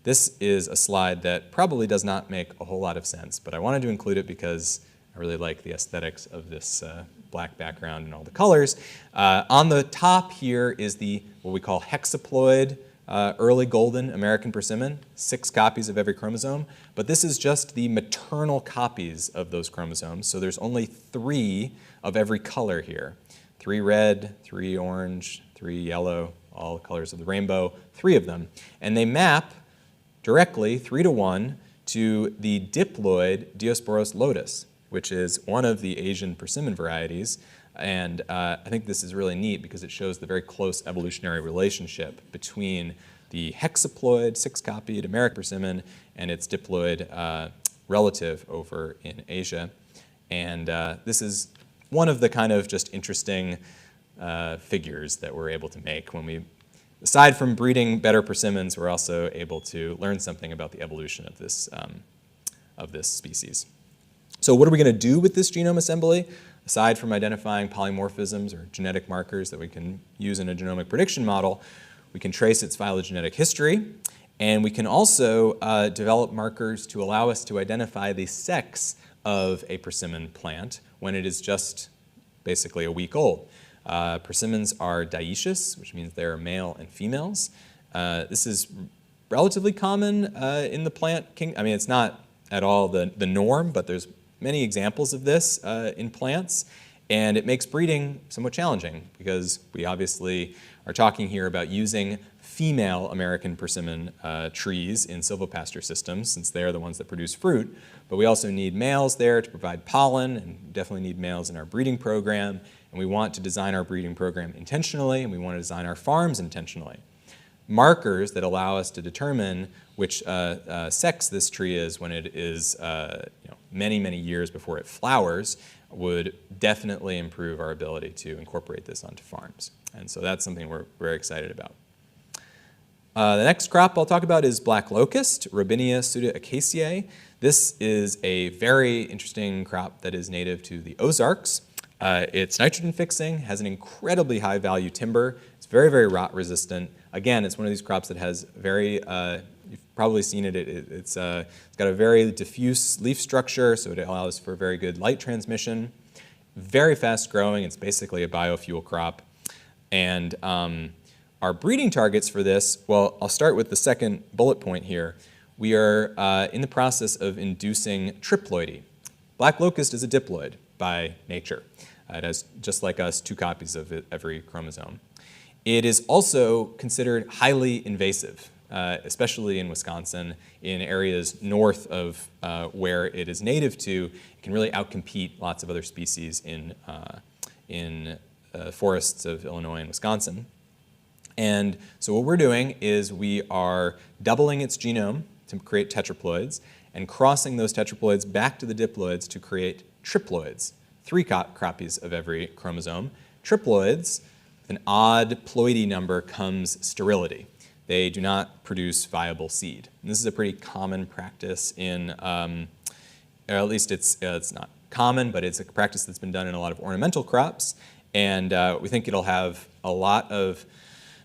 This is a slide that probably does not make a whole lot of sense, but I wanted to include it because I really like the aesthetics of this black background and all the colors. On the top here is the what we call hexaploid early golden American persimmon, 6 copies of every chromosome, but this is just the maternal copies of those chromosomes, so there's only 3 of every color here. 3 red, 3 orange, 3 yellow, all the colors of the rainbow, 3 of them. And they map directly 3-to-1 to the diploid Diosporos lotus, which is one of the Asian persimmon varieties. And I think this is really neat because it shows the very close evolutionary relationship between the hexaploid, 6-copied American persimmon and its diploid relative over in Asia. And this is one of the kind of just interesting figures that we're able to make when we, aside from breeding better persimmons, we're also able to learn something about the evolution of this species. So what are we going to do with this genome assembly? Aside from identifying polymorphisms or genetic markers that we can use in a genomic prediction model, we can trace its phylogenetic history, and we can also develop markers to allow us to identify the sex of a persimmon plant when it is just basically a week old. Persimmons are dioecious, which means there are male and females. This is relatively common in the plant kingdom. I mean, it's not at all the norm, but there's many examples of this in plants, and it makes breeding somewhat challenging because we obviously are talking here about using female American persimmon trees in silvopasture systems, since they're the ones that produce fruit, but we also need males there to provide pollen, and definitely need males in our breeding program, and we want to design our breeding program intentionally, and we want to design our farms intentionally. Markers that allow us to determine which sex this tree is when it is many, many years before it flowers would definitely improve our ability to incorporate this onto farms. And so that's something we're very excited about. The next crop I'll talk about is black locust, Robinia pseudoacaceae. This is a very interesting crop that is native to the Ozarks. It's nitrogen fixing, has an incredibly high value timber. It's very, very rot resistant. Again, it's one of these crops that has very, you've probably seen it, it's got a very diffuse leaf structure, so it allows for very good light transmission. Very fast growing, it's basically a biofuel crop. And our breeding targets for this, well, I'll start with the second bullet point here. We are in the process of inducing triploidy. Black locust is a diploid by nature. It has, just like us, 2 copies of every chromosome. It is also considered highly invasive, especially in Wisconsin, in areas north of where it is native to. It can really outcompete lots of other species in forests of Illinois and Wisconsin. And so what we're doing is we are doubling its genome to create tetraploids and crossing those tetraploids back to the diploids to create triploids, 3 copies of every chromosome. Triploids, with an odd ploidy number comes sterility. They do not produce viable seed. And this is a pretty common practice in, or at least it's not common, but it's a practice that's been done in a lot of ornamental crops. And we think it'll have a lot of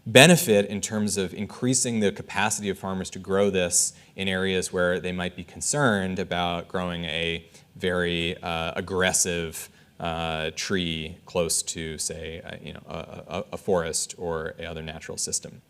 benefit in terms of increasing the capacity of farmers to grow this in areas where they might be concerned about growing a very aggressive tree close to, say, a forest or another natural system.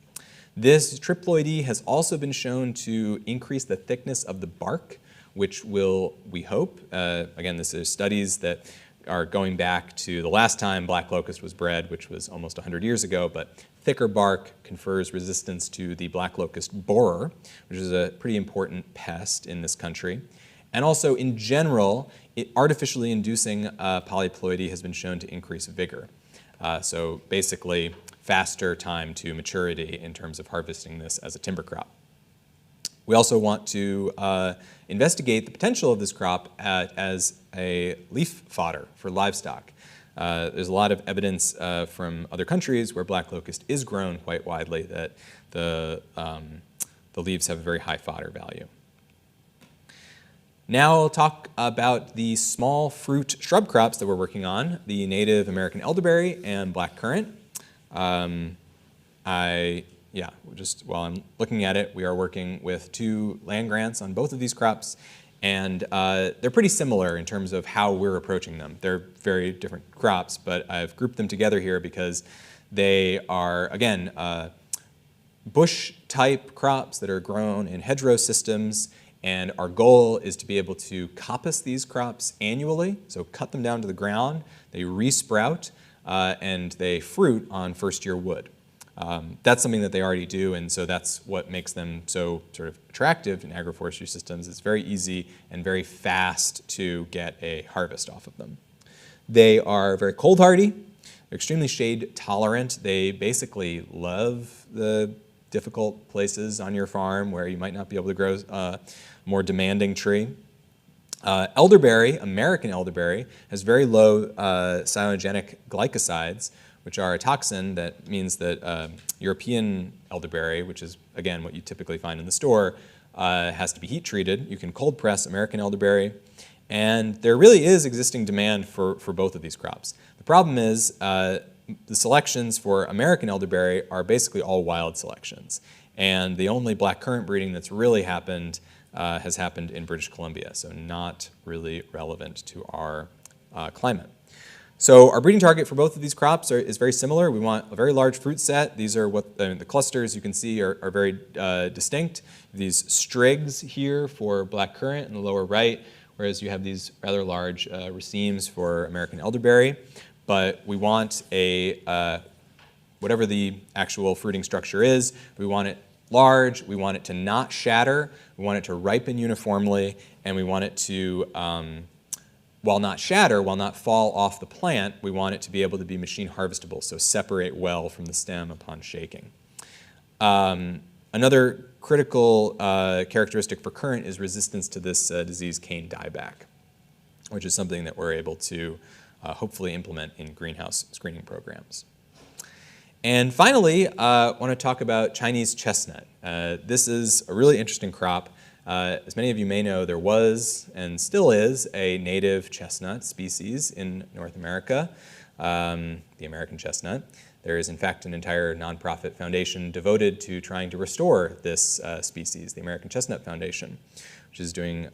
This triploidy has also been shown to increase the thickness of the bark, which will, we hope, again, this is studies that are going back to the last time black locust was bred, which was almost 100 years ago, but thicker bark confers resistance to the black locust borer, which is a pretty important pest in this country. And also, in general, artificially inducing polyploidy has been shown to increase vigor. So basically, faster time to maturity in terms of harvesting this as a timber crop. We also want to investigate the potential of this crop as a leaf fodder for livestock. There's a lot of evidence from other countries where black locust is grown quite widely that the leaves have a very high fodder value. Now I'll talk about the small fruit shrub crops that we're working on, the native American elderberry and black currant. Just while I'm looking at it, we are working with 2 land grants on both of these crops, and they're pretty similar in terms of how we're approaching them. They're very different crops, but I've grouped them together here because they are, again, bush-type crops that are grown in hedgerow systems, and our goal is to be able to coppice these crops annually, so cut them down to the ground, they re-sprout, and they fruit on first-year wood. That's something that they already do, and so that's what makes them so sort of attractive in agroforestry systems. It's very easy and very fast to get a harvest off of them. They are very cold hardy. They're extremely shade tolerant. They basically love the difficult places on your farm where you might not be able to grow a more demanding tree. Elderberry, American elderberry, has very low cyanogenic glycosides, which are a toxin that means that European elderberry, which is, again, what you typically find in the store, has to be heat treated. You can cold press American elderberry, and there really is existing demand for both of these crops. The problem is the selections for American elderberry are basically all wild selections, and the only blackcurrant breeding that's really happened has happened in British Columbia, so not really relevant to our climate. So our breeding target for both of these crops is very similar. We want a very large fruit set. These are what the clusters you can see are very distinct. These strigs here for blackcurrant in the lower right, whereas you have these rather large racemes for American elderberry. But we want whatever the actual fruiting structure is, we want it large, we want it to not shatter, we want it to ripen uniformly, and we want it to, while not shatter, while not fall off the plant, we want it to be able to be machine harvestable, so separate well from the stem upon shaking. Another critical characteristic for currant is resistance to this disease cane dieback, which is something that we're able to hopefully implement in greenhouse screening programs. And finally, I want to talk about Chinese chestnut. This is a really interesting crop. As many of you may know, there was and still is a native chestnut species in North America, the American chestnut. There is, in fact, an entire nonprofit foundation devoted to trying to restore this species, the American Chestnut Foundation, which is doing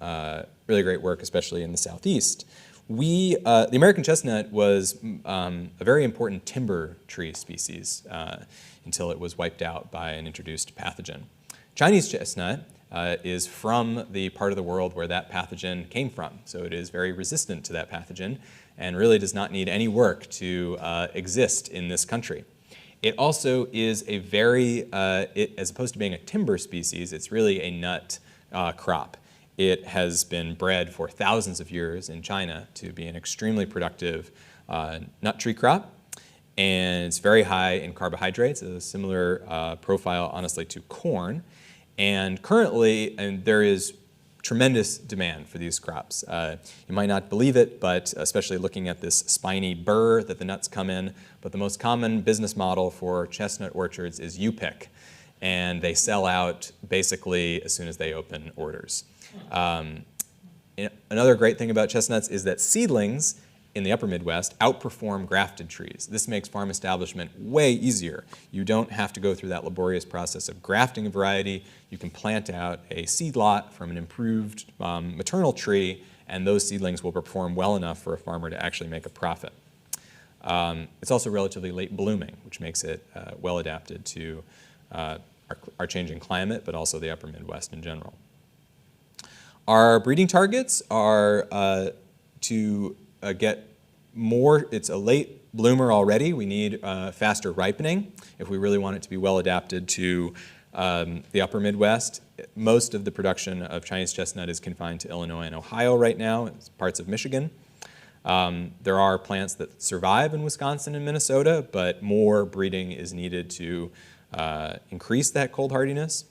really great work, especially in the Southeast. The American chestnut was a very important timber tree species until it was wiped out by an introduced pathogen. Chinese chestnut is from the part of the world where that pathogen came from, so it is very resistant to that pathogen and really does not need any work to exist in this country. It also is a very, as opposed to being a timber species, it's really a nut crop. It has been bred for thousands of years in China to be an extremely productive nut tree crop, and it's very high in carbohydrates, a similar profile, honestly, to corn. And currently, there is tremendous demand for these crops. You might not believe it, but especially looking at this spiny burr that the nuts come in, but the most common business model for chestnut orchards is U-pick, and they sell out basically as soon as they open orders. Another great thing about chestnuts is that seedlings in the upper Midwest outperform grafted trees. This makes farm establishment way easier. You don't have to go through that laborious process of grafting a variety. You can plant out a seed lot from an improved maternal tree, and those seedlings will perform well enough for a farmer to actually make a profit. It's also relatively late blooming, which makes it well adapted to our changing climate, but also the upper Midwest in general. Our breeding targets are to get more. It's a late bloomer already. We need faster ripening if we really want it to be well adapted to the upper Midwest. Most of the production of Chinese chestnut is confined to Illinois and Ohio right now, parts of Michigan. There are plants that survive in Wisconsin and Minnesota, but more breeding is needed to increase that cold hardiness.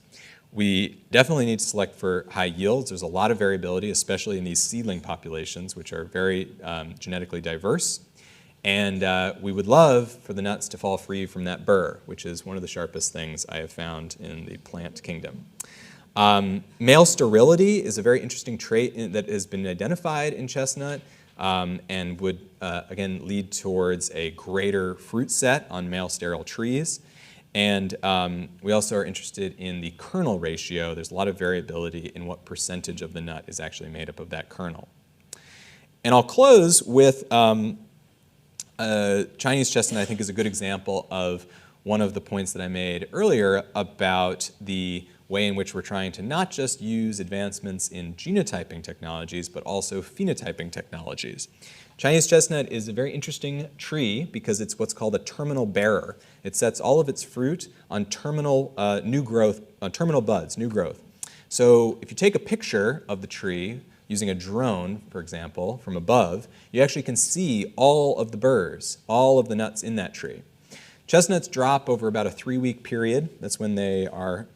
We definitely need to select for high yields. There's a lot of variability, especially in these seedling populations, which are very genetically diverse. And we would love for the nuts to fall free from that burr, which is one of the sharpest things I have found in the plant kingdom. Male sterility is a very interesting trait that has been identified in chestnut and would, again, lead towards a greater fruit set on male sterile trees. And we also are interested in the kernel ratio. There's a lot of variability in what percentage of the nut is actually made up of that kernel. And I'll close with Chinese chestnut, I think, is a good example of one of the points that I made earlier about the way in which we're trying to not just use advancements in genotyping technologies, but also phenotyping technologies. Chinese chestnut is a very interesting tree because it's what's called a terminal bearer. It sets all of its fruit on terminal new growth, on terminal buds, new growth. So if you take a picture of the tree using a drone, for example, from above, you actually can see all of the burrs, all of the nuts in that tree. Chestnuts drop over about a 3-week period. That's when they are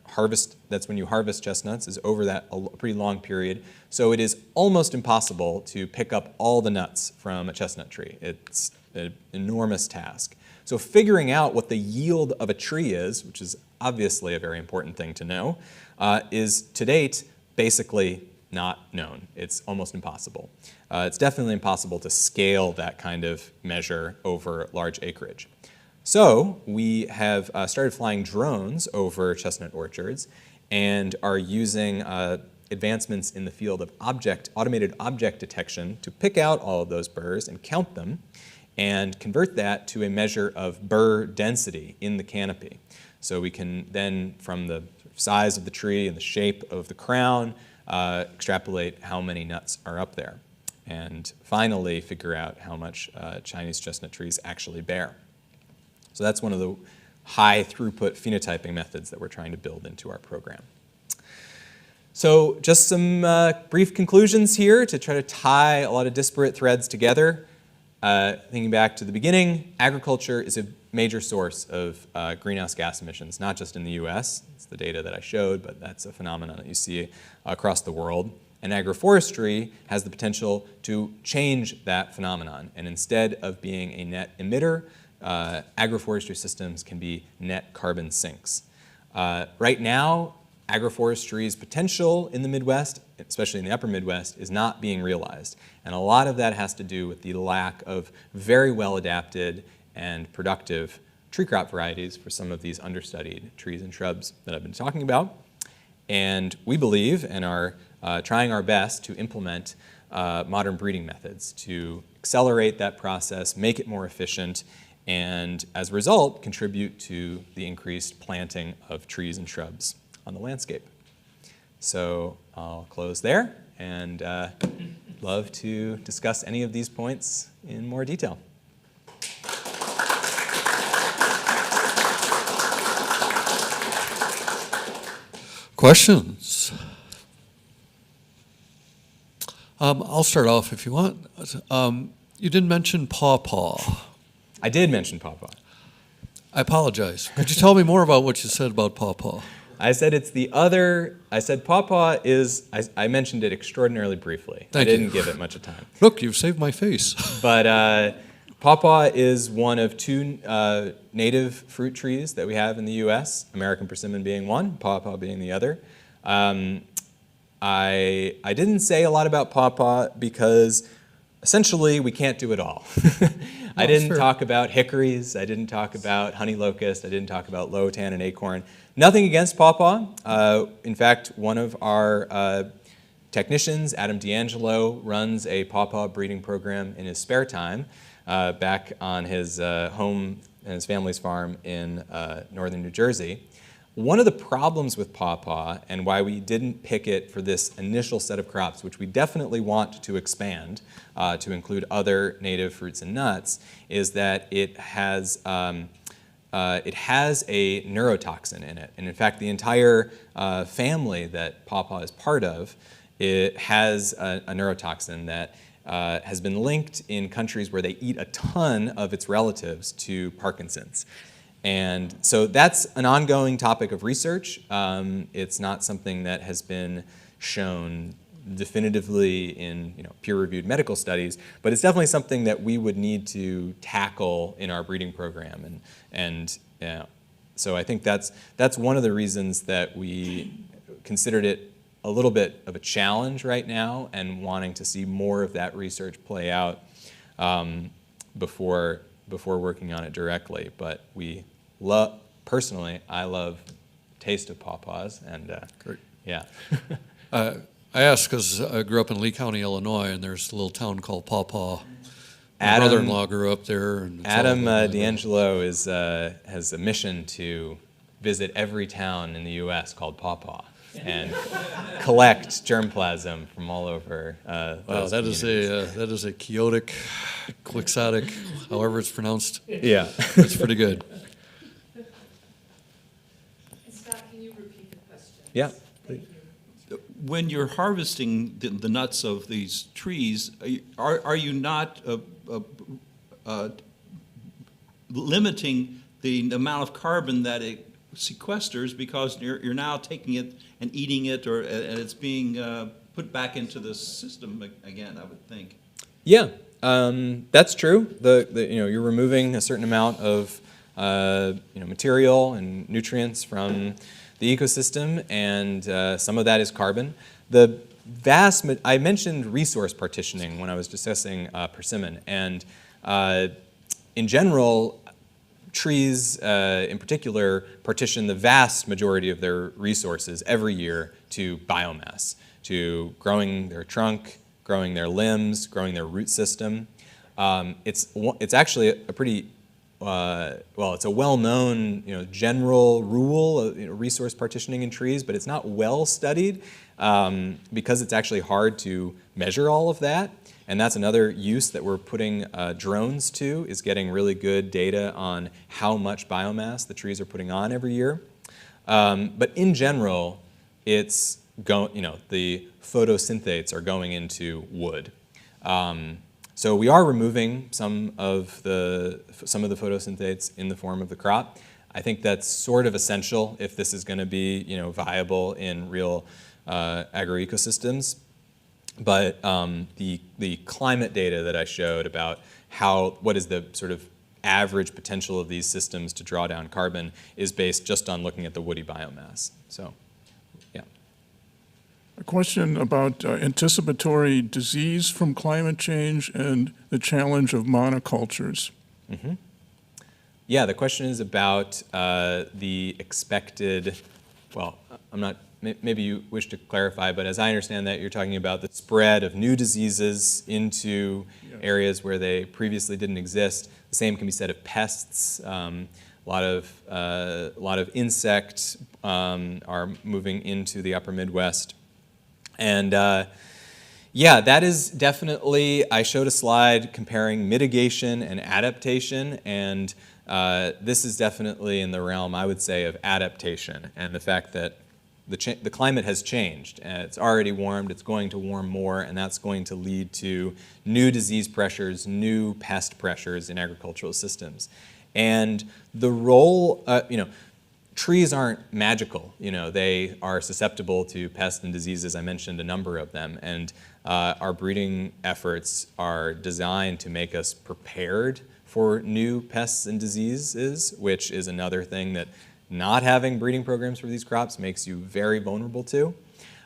that's when you harvest chestnuts, is over that pretty long period. So it is almost impossible to pick up all the nuts from a chestnut tree. It's an enormous task. So figuring out what the yield of a tree is, which is obviously a very important thing to know, is to date basically not known. It's almost impossible. It's definitely impossible to scale that kind of measure over large acreage. So we have started flying drones over chestnut orchards and are using advancements in the field of automated object detection to pick out all of those burrs and count them and convert that to a measure of burr density in the canopy. So we can then, from the size of the tree and the shape of the crown, extrapolate how many nuts are up there, and finally figure out how much Chinese chestnut trees actually bear. So that's one of the high throughput phenotyping methods that we're trying to build into our program. So just some brief conclusions here to try to tie a lot of disparate threads together. Thinking back to the beginning, agriculture is a major source of greenhouse gas emissions, not just in the US. It's the data that I showed, but that's a phenomenon that you see across the world. And agroforestry has the potential to change that phenomenon. And instead of being a net emitter, agroforestry systems can be net carbon sinks. Right now, agroforestry's potential in the Midwest, especially in the upper Midwest, is not being realized. And a lot of that has to do with the lack of very well adapted and productive tree crop varieties for some of these understudied trees and shrubs that I've been talking about. And we believe and are trying our best to implement modern breeding methods to accelerate that process, make it more efficient, and as a result, contribute to the increased planting of trees and shrubs on the landscape. So I'll close there and love to discuss any of these points in more detail. Questions? I'll start off if you want. You didn't mention pawpaw. I did mention pawpaw. I apologize. Could you tell me more about what you said about pawpaw? I said it's the other, I said pawpaw is, I mentioned it extraordinarily briefly. Thank you. I didn't give it much of time. Look, you've saved my face. But pawpaw is one of 2 native fruit trees that we have in the US, American persimmon being one, pawpaw being the other. I didn't say a lot about pawpaw because essentially we can't do it all. I didn't talk about hickories, I didn't talk about honey locust, I didn't talk about low tannin acorn. Nothing against pawpaw. In fact, one of our technicians, Adam D'Angelo, runs a pawpaw breeding program in his spare time back on his home and his family's farm in northern New Jersey. One of the problems with pawpaw and why we didn't pick it for this initial set of crops, which we definitely want to expand to include other native fruits and nuts, is that it has a neurotoxin in it. And in fact, the entire family that pawpaw is part of, it has a neurotoxin that has been linked in countries where they eat a ton of its relatives to Parkinson's. And so that's an ongoing topic of research. It's not something that has been shown definitively in peer-reviewed medical studies, but it's definitely something that we would need to tackle in our breeding program. And so I think that's one of the reasons that we considered it a little bit of a challenge right now and wanting to see more of that research play out before working on it directly. But personally, I love the taste of pawpaws, and Great. Yeah. I asked because I grew up in Lee County, Illinois, and there's a little town called Pawpaw. My brother-in-law grew up there. And Adam D'Angelo has a mission to visit every town in the U.S. called Pawpaw and collect germplasm from all over Wow, those that is a chaotic, quixotic, however it's pronounced. Yeah. That's pretty good. Scott, can you repeat the question? Yeah. Thank you. When you're harvesting the nuts of these trees, are you not limiting the amount of carbon that it sequesters because you're now taking it and eating it, and it's being put back into the system again, I would think? Yeah, that's true. You're removing a certain amount of material and nutrients from the ecosystem, and some of that is carbon. I mentioned resource partitioning when I was discussing persimmon, and in general, trees in particular partition the vast majority of their resources every year to biomass, to growing their trunk, growing their limbs, growing their root system. It's actually a pretty it's a well-known general rule of resource partitioning in trees, but it's not well studied because it's actually hard to measure all of that. And that's another use that we're putting drones to, is getting really good data on how much biomass the trees are putting on every year. But in general, the photosynthates are going into wood. So we are removing some of the photosynthates in the form of the crop. I think that's sort of essential if this is going to be viable in real agroecosystems. But the climate data that I showed about what is the sort of average potential of these systems to draw down carbon is based just on looking at the woody biomass. So, yeah. A question about anticipatory disease from climate change and the challenge of monocultures. Mm-hmm. Yeah, the question is about the expected, maybe you wish to clarify, but as I understand that, you're talking about the spread of new diseases into areas where they previously didn't exist. The same can be said of pests. A lot of insects are moving into the upper Midwest. And that is definitely, I showed a slide comparing mitigation and adaptation, and this is definitely in the realm, I would say, of adaptation, and the fact that the climate has changed, and it's already warmed, it's going to warm more, and that's going to lead to new disease pressures, new pest pressures in agricultural systems. And the role, trees aren't magical. They are susceptible to pests and diseases. I mentioned a number of them, and our breeding efforts are designed to make us prepared for new pests and diseases, which is another thing that not having breeding programs for these crops makes you very vulnerable to.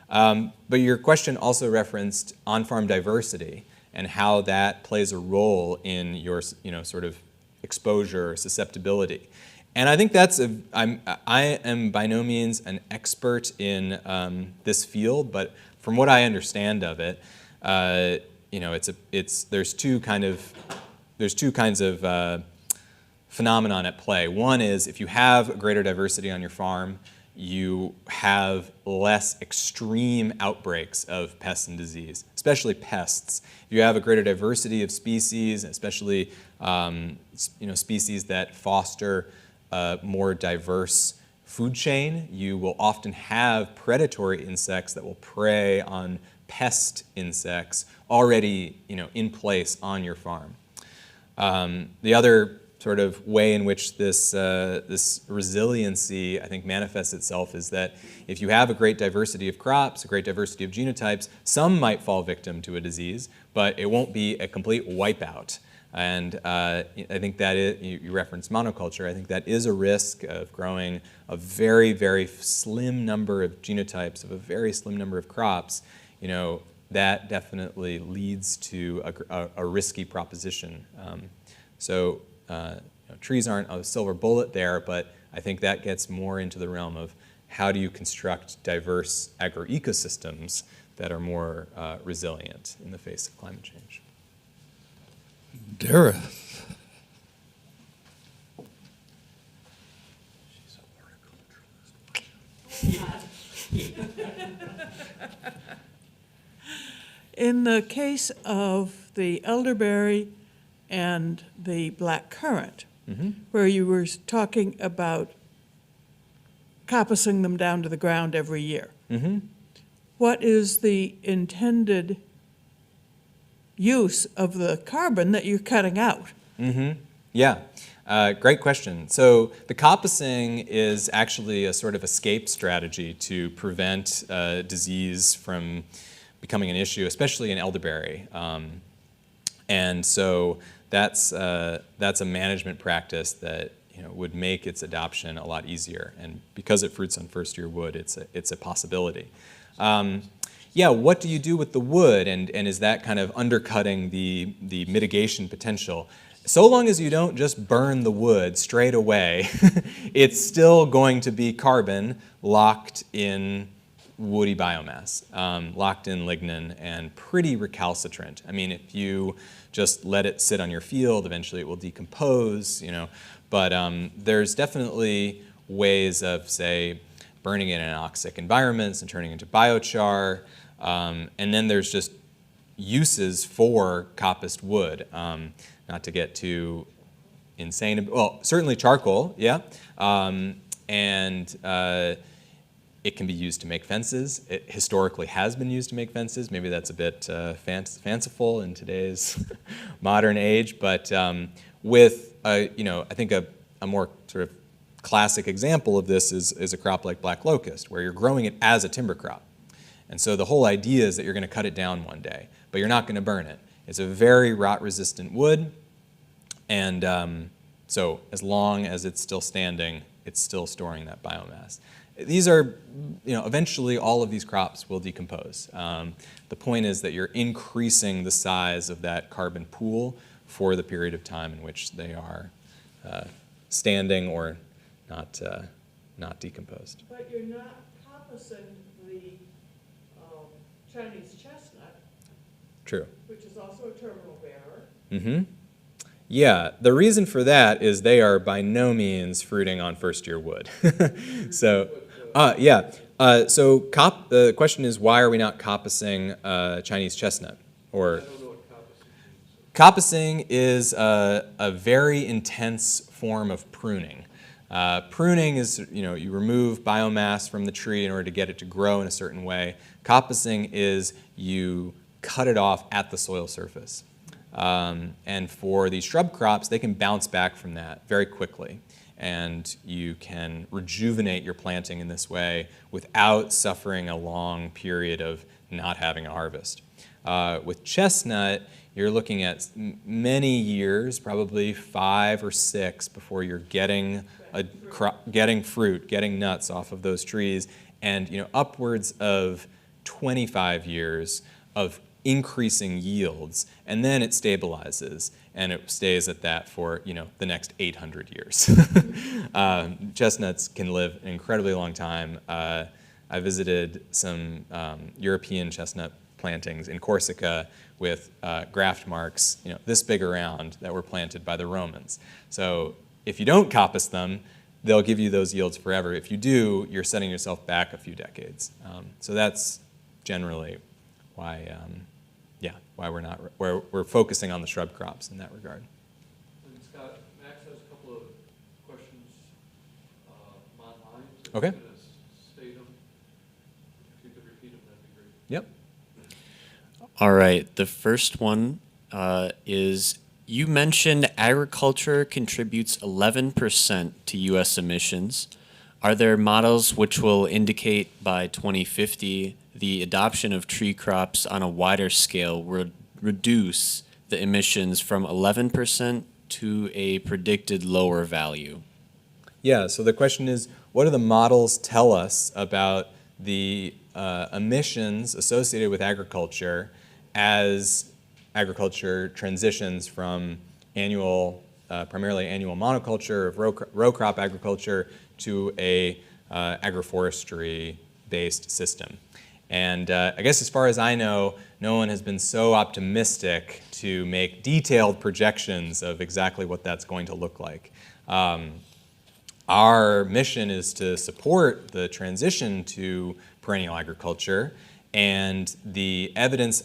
But your question also referenced on-farm diversity and how that plays a role in your sort of exposure or susceptibility. And I think I am by no means an expert in this field, but from what I understand of it, there's two kinds of phenomenon at play. One is if you have a greater diversity on your farm, you have less extreme outbreaks of pests and disease, especially pests. If you have a greater diversity of species, especially species that foster a more diverse food chain, you will often have predatory insects that will prey on pest insects already in place on your farm. The other sort of way in which this resiliency, I think, manifests itself is that if you have a great diversity of crops, a great diversity of genotypes, some might fall victim to a disease, but it won't be a complete wipeout. And I think that you referenced monoculture. I think that is a risk of growing a very, very slim number of genotypes of a very slim number of crops. That definitely leads to a risky proposition. Trees aren't a silver bullet there, but I think that gets more into the realm of how do you construct diverse agroecosystems that are more resilient in the face of climate change. Dareth. She's a horticulturalist. In the case of the elderberry and the black currant, where you were talking about coppicing them down to the ground every year, what is the intended use of the carbon that you're cutting out? Yeah, great question. So the coppicing is actually a sort of escape strategy to prevent disease from becoming an issue, especially in elderberry. And so that's a management practice that would make its adoption a lot easier. And because it fruits on first-year wood, it's a possibility. Yeah, what do you do with the wood, and is that kind of undercutting the mitigation potential? So long as you don't just burn the wood straight away, it's still going to be carbon locked in woody biomass, locked in lignin, and pretty recalcitrant. I mean, if you just let it sit on your field, eventually it will decompose, but there's definitely ways of, say, burning it in anoxic environments and turning it into biochar. And then there's just uses for coppiced wood. Not to get too insane. Well, certainly charcoal, yeah. It can be used to make fences. It historically has been used to make fences. Maybe that's a bit fanciful in today's modern age. But with, I think a more sort of classic example of this is a crop like black locust, where you're growing it as a timber crop. And so the whole idea is that you're going to cut it down one day, but you're not going to burn it. It's a very rot-resistant wood, and so as long as it's still standing, it's still storing that biomass. These are, eventually all of these crops will decompose. The point is that you're increasing the size of that carbon pool for the period of time in which they are standing or not decomposed. But you're not coppicing the Chinese chestnut, True. which is also a terminal bearer. Mm-hmm. Yeah, the reason for that is they are by no means fruiting on first-year wood. So, so the question is, why are we not coppicing Chinese chestnut? Or coppicing is a very intense form of pruning. Pruning is, you remove biomass from the tree in order to get it to grow in a certain way. Coppicing is you cut it off at the soil surface. And for these shrub crops, they can bounce back from that very quickly. And you can rejuvenate your planting in this way without suffering a long period of not having a harvest. With chestnut, you're looking at many years, probably 5 or 6, before you're getting getting fruit, getting nuts off of those trees, and upwards of 25 years of increasing yields, and then it stabilizes, and it stays at that for the next 800 years. Chestnuts can live an incredibly long time. I visited some European chestnut plantings in Corsica with graft marks, this big around, that were planted by the Romans. So if you don't coppice them, they'll give you those yields forever. If you do, you're setting yourself back a few decades. So that's generally why, why we're focusing on the shrub crops in that regard. And Scott, Max has a couple of questions online. So Okay. I'm going to state them. If you could repeat them, that'd be great. Yep. All right, the first one is, you mentioned agriculture contributes 11% to U.S. emissions. Are there models which will indicate by 2050 the adoption of tree crops on a wider scale would reduce the emissions from 11% to a predicted lower value? Yeah, so the question is, what do the models tell us about the emissions associated with agriculture as agriculture transitions from primarily annual monoculture of row crop agriculture to a agroforestry-based system? And I guess as far as I know, no one has been so optimistic to make detailed projections of exactly what that's going to look like. our mission is to support the transition to perennial agriculture, and the evidence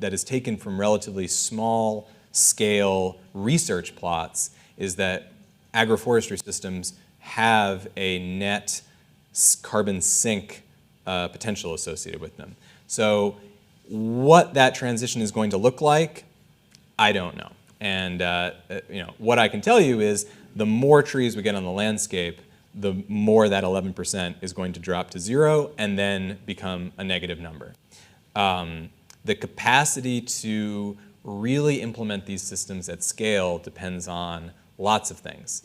that is taken from relatively small scale research plots is that agroforestry systems have a net carbon sink potential associated with them. So what that transition is going to look like, I don't know. And what I can tell you is the more trees we get on the landscape, the more that 11% is going to drop to zero and then become a negative number. The capacity to really implement these systems at scale depends on lots of things,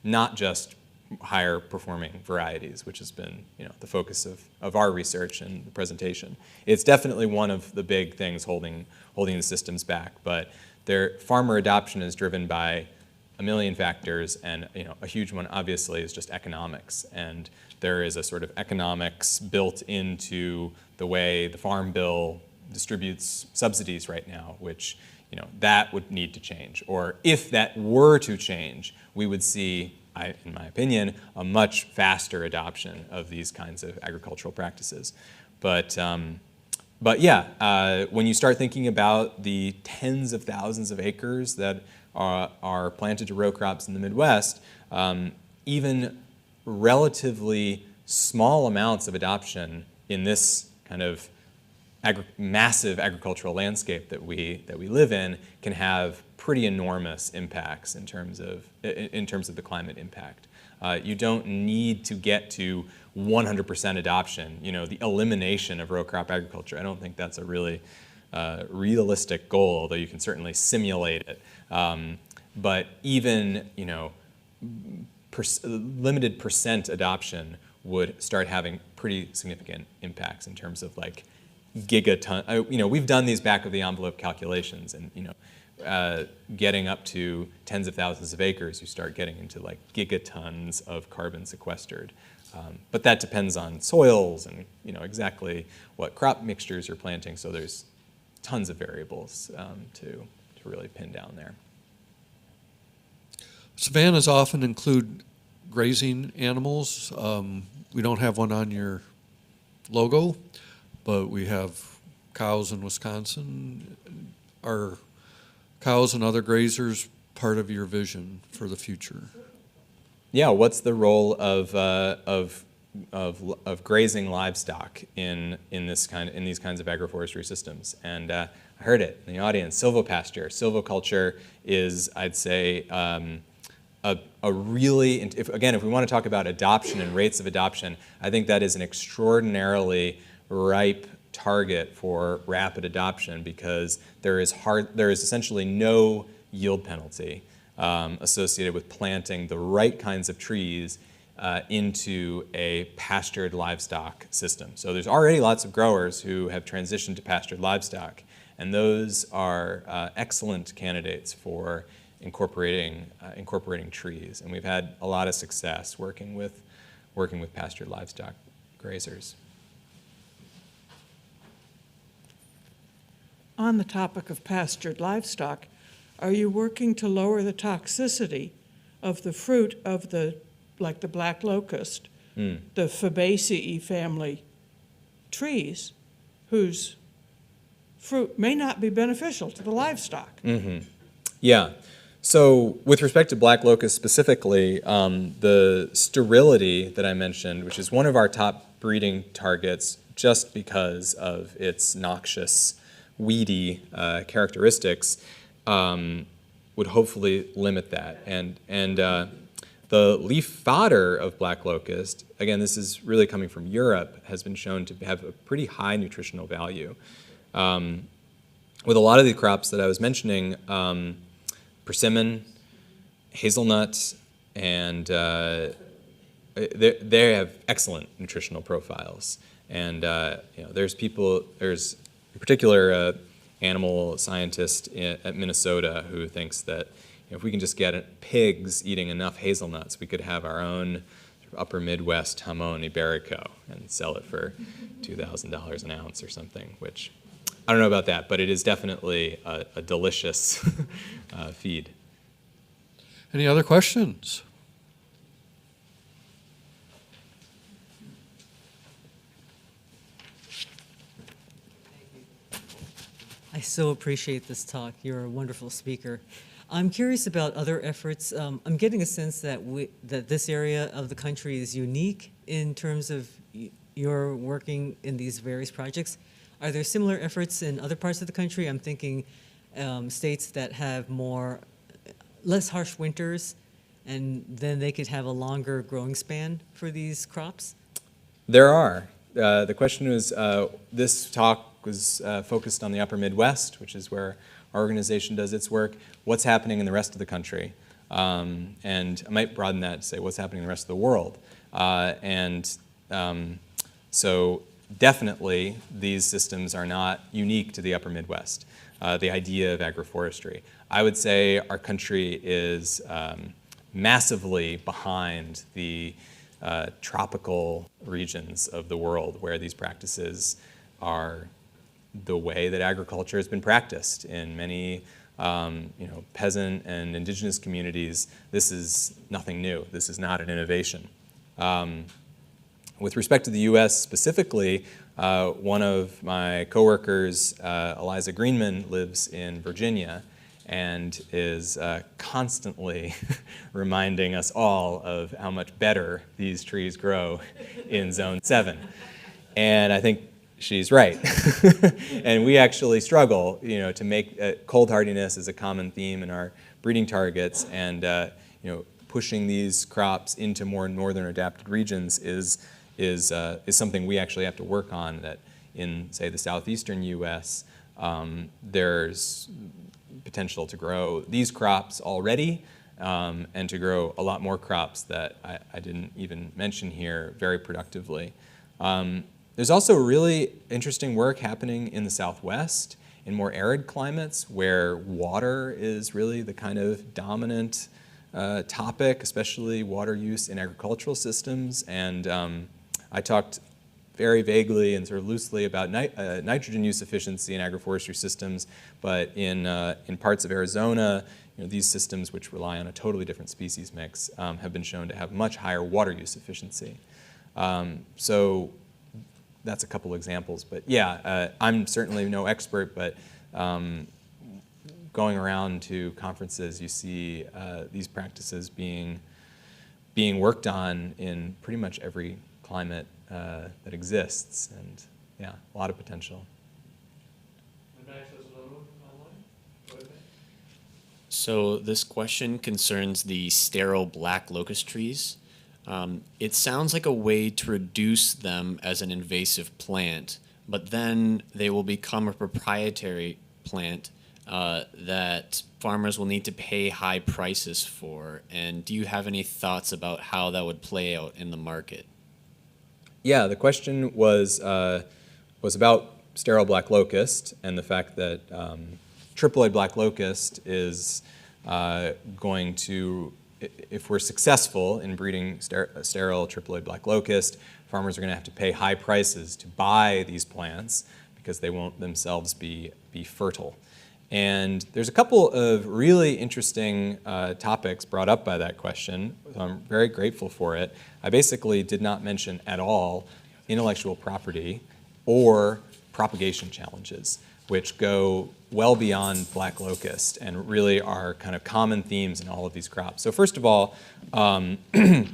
not just higher performing varieties, which has been the focus of our research and the presentation. It's definitely one of the big things holding the systems back, but farmer adoption is driven by a million factors, and a huge one obviously is just economics, and there is a sort of economics built into the way the Farm Bill distributes subsidies right now, which that would need to change. Or if that were to change, we would see, in my opinion, a much faster adoption of these kinds of agricultural practices. But yeah, when you start thinking about the tens of thousands of acres that are planted to row crops in the Midwest, even relatively small amounts of adoption in this kind of massive agricultural landscape that we live in can have pretty enormous impacts in terms of the climate impact. You don't need to get to 100% adoption, the elimination of row crop agriculture. I don't think that's a really realistic goal, although you can certainly simulate it. But even limited percent adoption would start having pretty significant impacts in terms of like gigaton. We've done these back of the envelope calculations, and getting up to tens of thousands of acres, you start getting into like gigatons of carbon sequestered. But that depends on soils and exactly what crop mixtures you're planting. So there's tons of variables to really pin down there. Savannas often include grazing animals. We don't have one on your logo, but we have cows in Wisconsin. Are cows and other grazers part of your vision for the future? Yeah, what's the role of grazing livestock in these kinds of agroforestry systems? And I heard it in the audience. Silvopasture, silvoculture is, I'd say, a really, if we want to talk about adoption and rates of adoption, I think that is an extraordinarily ripe target for rapid adoption, because there is essentially no yield penalty associated with planting the right kinds of trees into a pastured livestock system. So there's already lots of growers who have transitioned to pastured livestock, and those are excellent candidates for incorporating trees. And we've had a lot of success working with pastured livestock grazers. On the topic of pastured livestock, are you working to lower the toxicity of the fruit of like the black locust, the Fabaceae family trees, whose fruit may not be beneficial to the livestock? Mm-hmm. Yeah. So with respect to black locust specifically, the sterility that I mentioned, which is one of our top breeding targets just because of its noxious, weedy characteristics, would hopefully limit that. And the leaf fodder of black locust, again, this is really coming from Europe, has been shown to have a pretty high nutritional value. With a lot of the crops that I was mentioning, persimmon, hazelnuts, and they have excellent nutritional profiles. And there's in particular animal scientist at Minnesota who thinks that if we can just get pigs eating enough hazelnuts, we could have our own upper Midwest jamon iberico and sell it for $2,000 an ounce or something, which I don't know about that, but it is definitely a delicious feed. Any other questions? I so appreciate this talk. You're a wonderful speaker. I'm curious about other efforts. I'm getting a sense that that this area of the country is unique in terms of your working in these various projects. Are there similar efforts in other parts of the country? I'm thinking states that have less harsh winters, and then they could have a longer growing span for these crops? There are. The question was, this talk was focused on the upper Midwest, which is where our organization does its work. What's happening in the rest of the country? And I might broaden that to say what's happening in the rest of the world. So definitely these systems are not unique to the upper Midwest, the idea of agroforestry. I would say our country is massively behind the tropical regions of the world where these practices are the way that agriculture has been practiced in many peasant and indigenous communities. This is nothing new. This is not an innovation. With respect to the US specifically, one of my coworkers, Eliza Greenman, lives in Virginia and is constantly reminding us all of how much better these trees grow in Zone 7. And I think she's right. And we actually struggle, to make cold hardiness is a common theme in our breeding targets, and pushing these crops into more northern adapted regions is something we actually have to work on. That in, say, the southeastern U.S., there's potential to grow these crops already, and to grow a lot more crops that I didn't even mention here very productively. There's also really interesting work happening in the Southwest, in more arid climates, where water is really the kind of dominant topic, especially water use in agricultural systems. And I talked very vaguely and sort of loosely about nitrogen use efficiency in agroforestry systems, but in parts of Arizona, these systems, which rely on a totally different species mix, have been shown to have much higher water use efficiency. So that's a couple examples, but yeah, I'm certainly no expert, but going around to conferences, you see these practices being worked on in pretty much every climate that exists, and yeah, a lot of potential. So this question concerns the sterile black locust trees. It sounds like a way to reduce them as an invasive plant, but then they will become a proprietary plant that farmers will need to pay high prices for. And do you have any thoughts about how that would play out in the market? Yeah, the question was about sterile black locust and the fact that triploid black locust is going to, if we're successful in breeding sterile triploid black locust, farmers are going to have to pay high prices to buy these plants because they won't themselves be fertile. And there's a couple of really interesting topics brought up by that question. I'm very grateful for it. I basically did not mention at all intellectual property or propagation challenges, which go well beyond black locust and really are kind of common themes in all of these crops. So first of all, the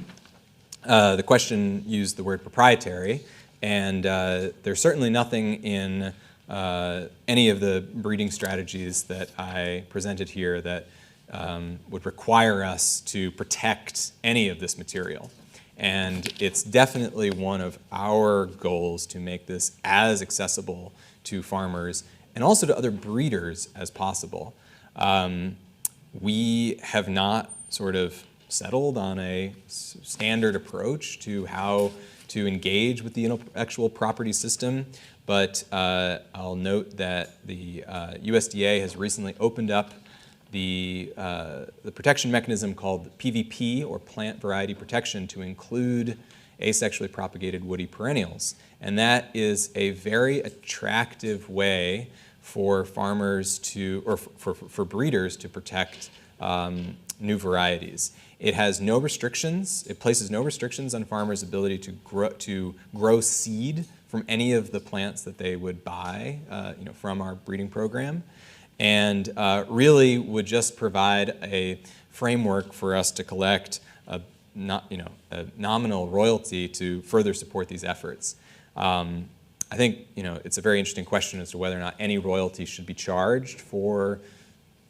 question used the word proprietary, and there's certainly nothing in any of the breeding strategies that I presented here that would require us to protect any of this material. And it's definitely one of our goals to make this as accessible to farmers and also to other breeders as possible. We have not sort of settled on a standard approach to how to engage with the intellectual property system, but I'll note that the USDA has recently opened up the protection mechanism called PVP, or plant variety protection, to include asexually propagated woody perennials. And that is a very attractive way for farmers to, or for breeders to protect new varieties. It has no restrictions. It places no restrictions on farmers' ability to grow seed from any of the plants that they would buy from our breeding program, and really would just provide a framework for us to collect a nominal royalty to further support these efforts. I think it's a very interesting question as to whether or not any royalty should be charged for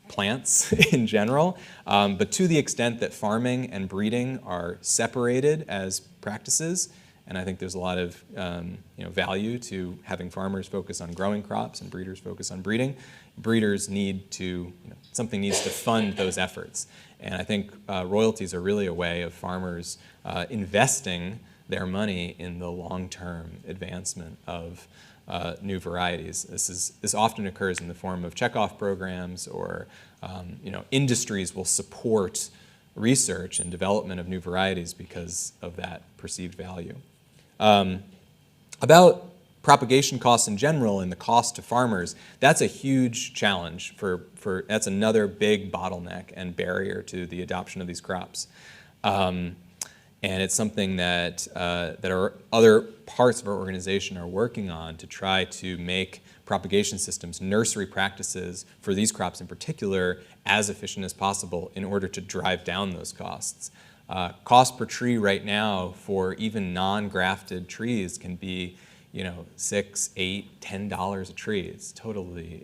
plants in general, but to the extent that farming and breeding are separated as practices, and I think there's a lot of value to having farmers focus on growing crops and breeders focus on breeding. Breeders need to, something needs to fund those efforts. And I think royalties are really a way of farmers investing their money in the long-term advancement of new varieties. This often occurs in the form of checkoff programs, or industries will support research and development of new varieties because of that perceived value. About propagation costs in general and the cost to farmers, that's a huge challenge that's another big bottleneck and barrier to the adoption of these crops. And it's something that our other parts of our organization are working on to try to make propagation systems, nursery practices for these crops in particular, as efficient as possible in order to drive down those costs. Cost per tree right now for even non-grafted trees can be $6, $8, $10 a tree. It's totally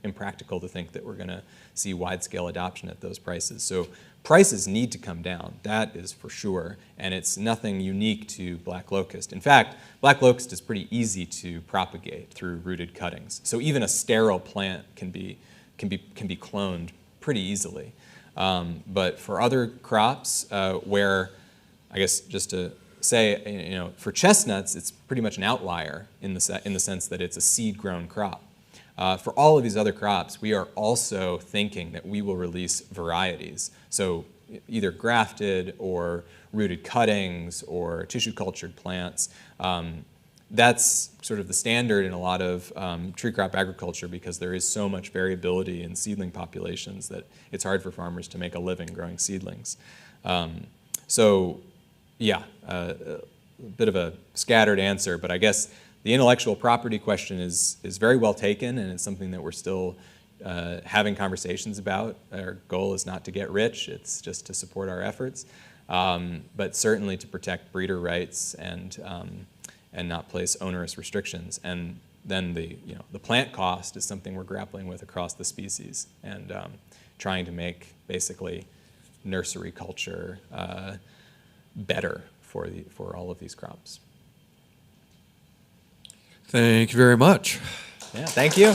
impractical to think that we're going to see wide-scale adoption at those prices. So prices need to come down, that is for sure, and it's nothing unique to black locust. In fact, black locust is pretty easy to propagate through rooted cuttings. So even a sterile plant can be cloned pretty easily. But for other crops, where, I guess just to say, for chestnuts, it's pretty much an outlier in the sense that it's a seed-grown crop. For all of these other crops, we are also thinking that we will release varieties. So either grafted or rooted cuttings or tissue cultured plants. That's sort of the standard in a lot of tree crop agriculture because there is so much variability in seedling populations that it's hard for farmers to make a living growing seedlings. So yeah, a bit of a scattered answer, but I guess the intellectual property question is very well taken, and it's something that we're still having conversations about. Our goal is not to get rich, it's just to support our efforts, but certainly to protect breeder rights and not place onerous restrictions. And then the plant cost is something we're grappling with across the species and trying to make basically nursery culture better for all of these crops. Thank you very much. Yeah, thank you.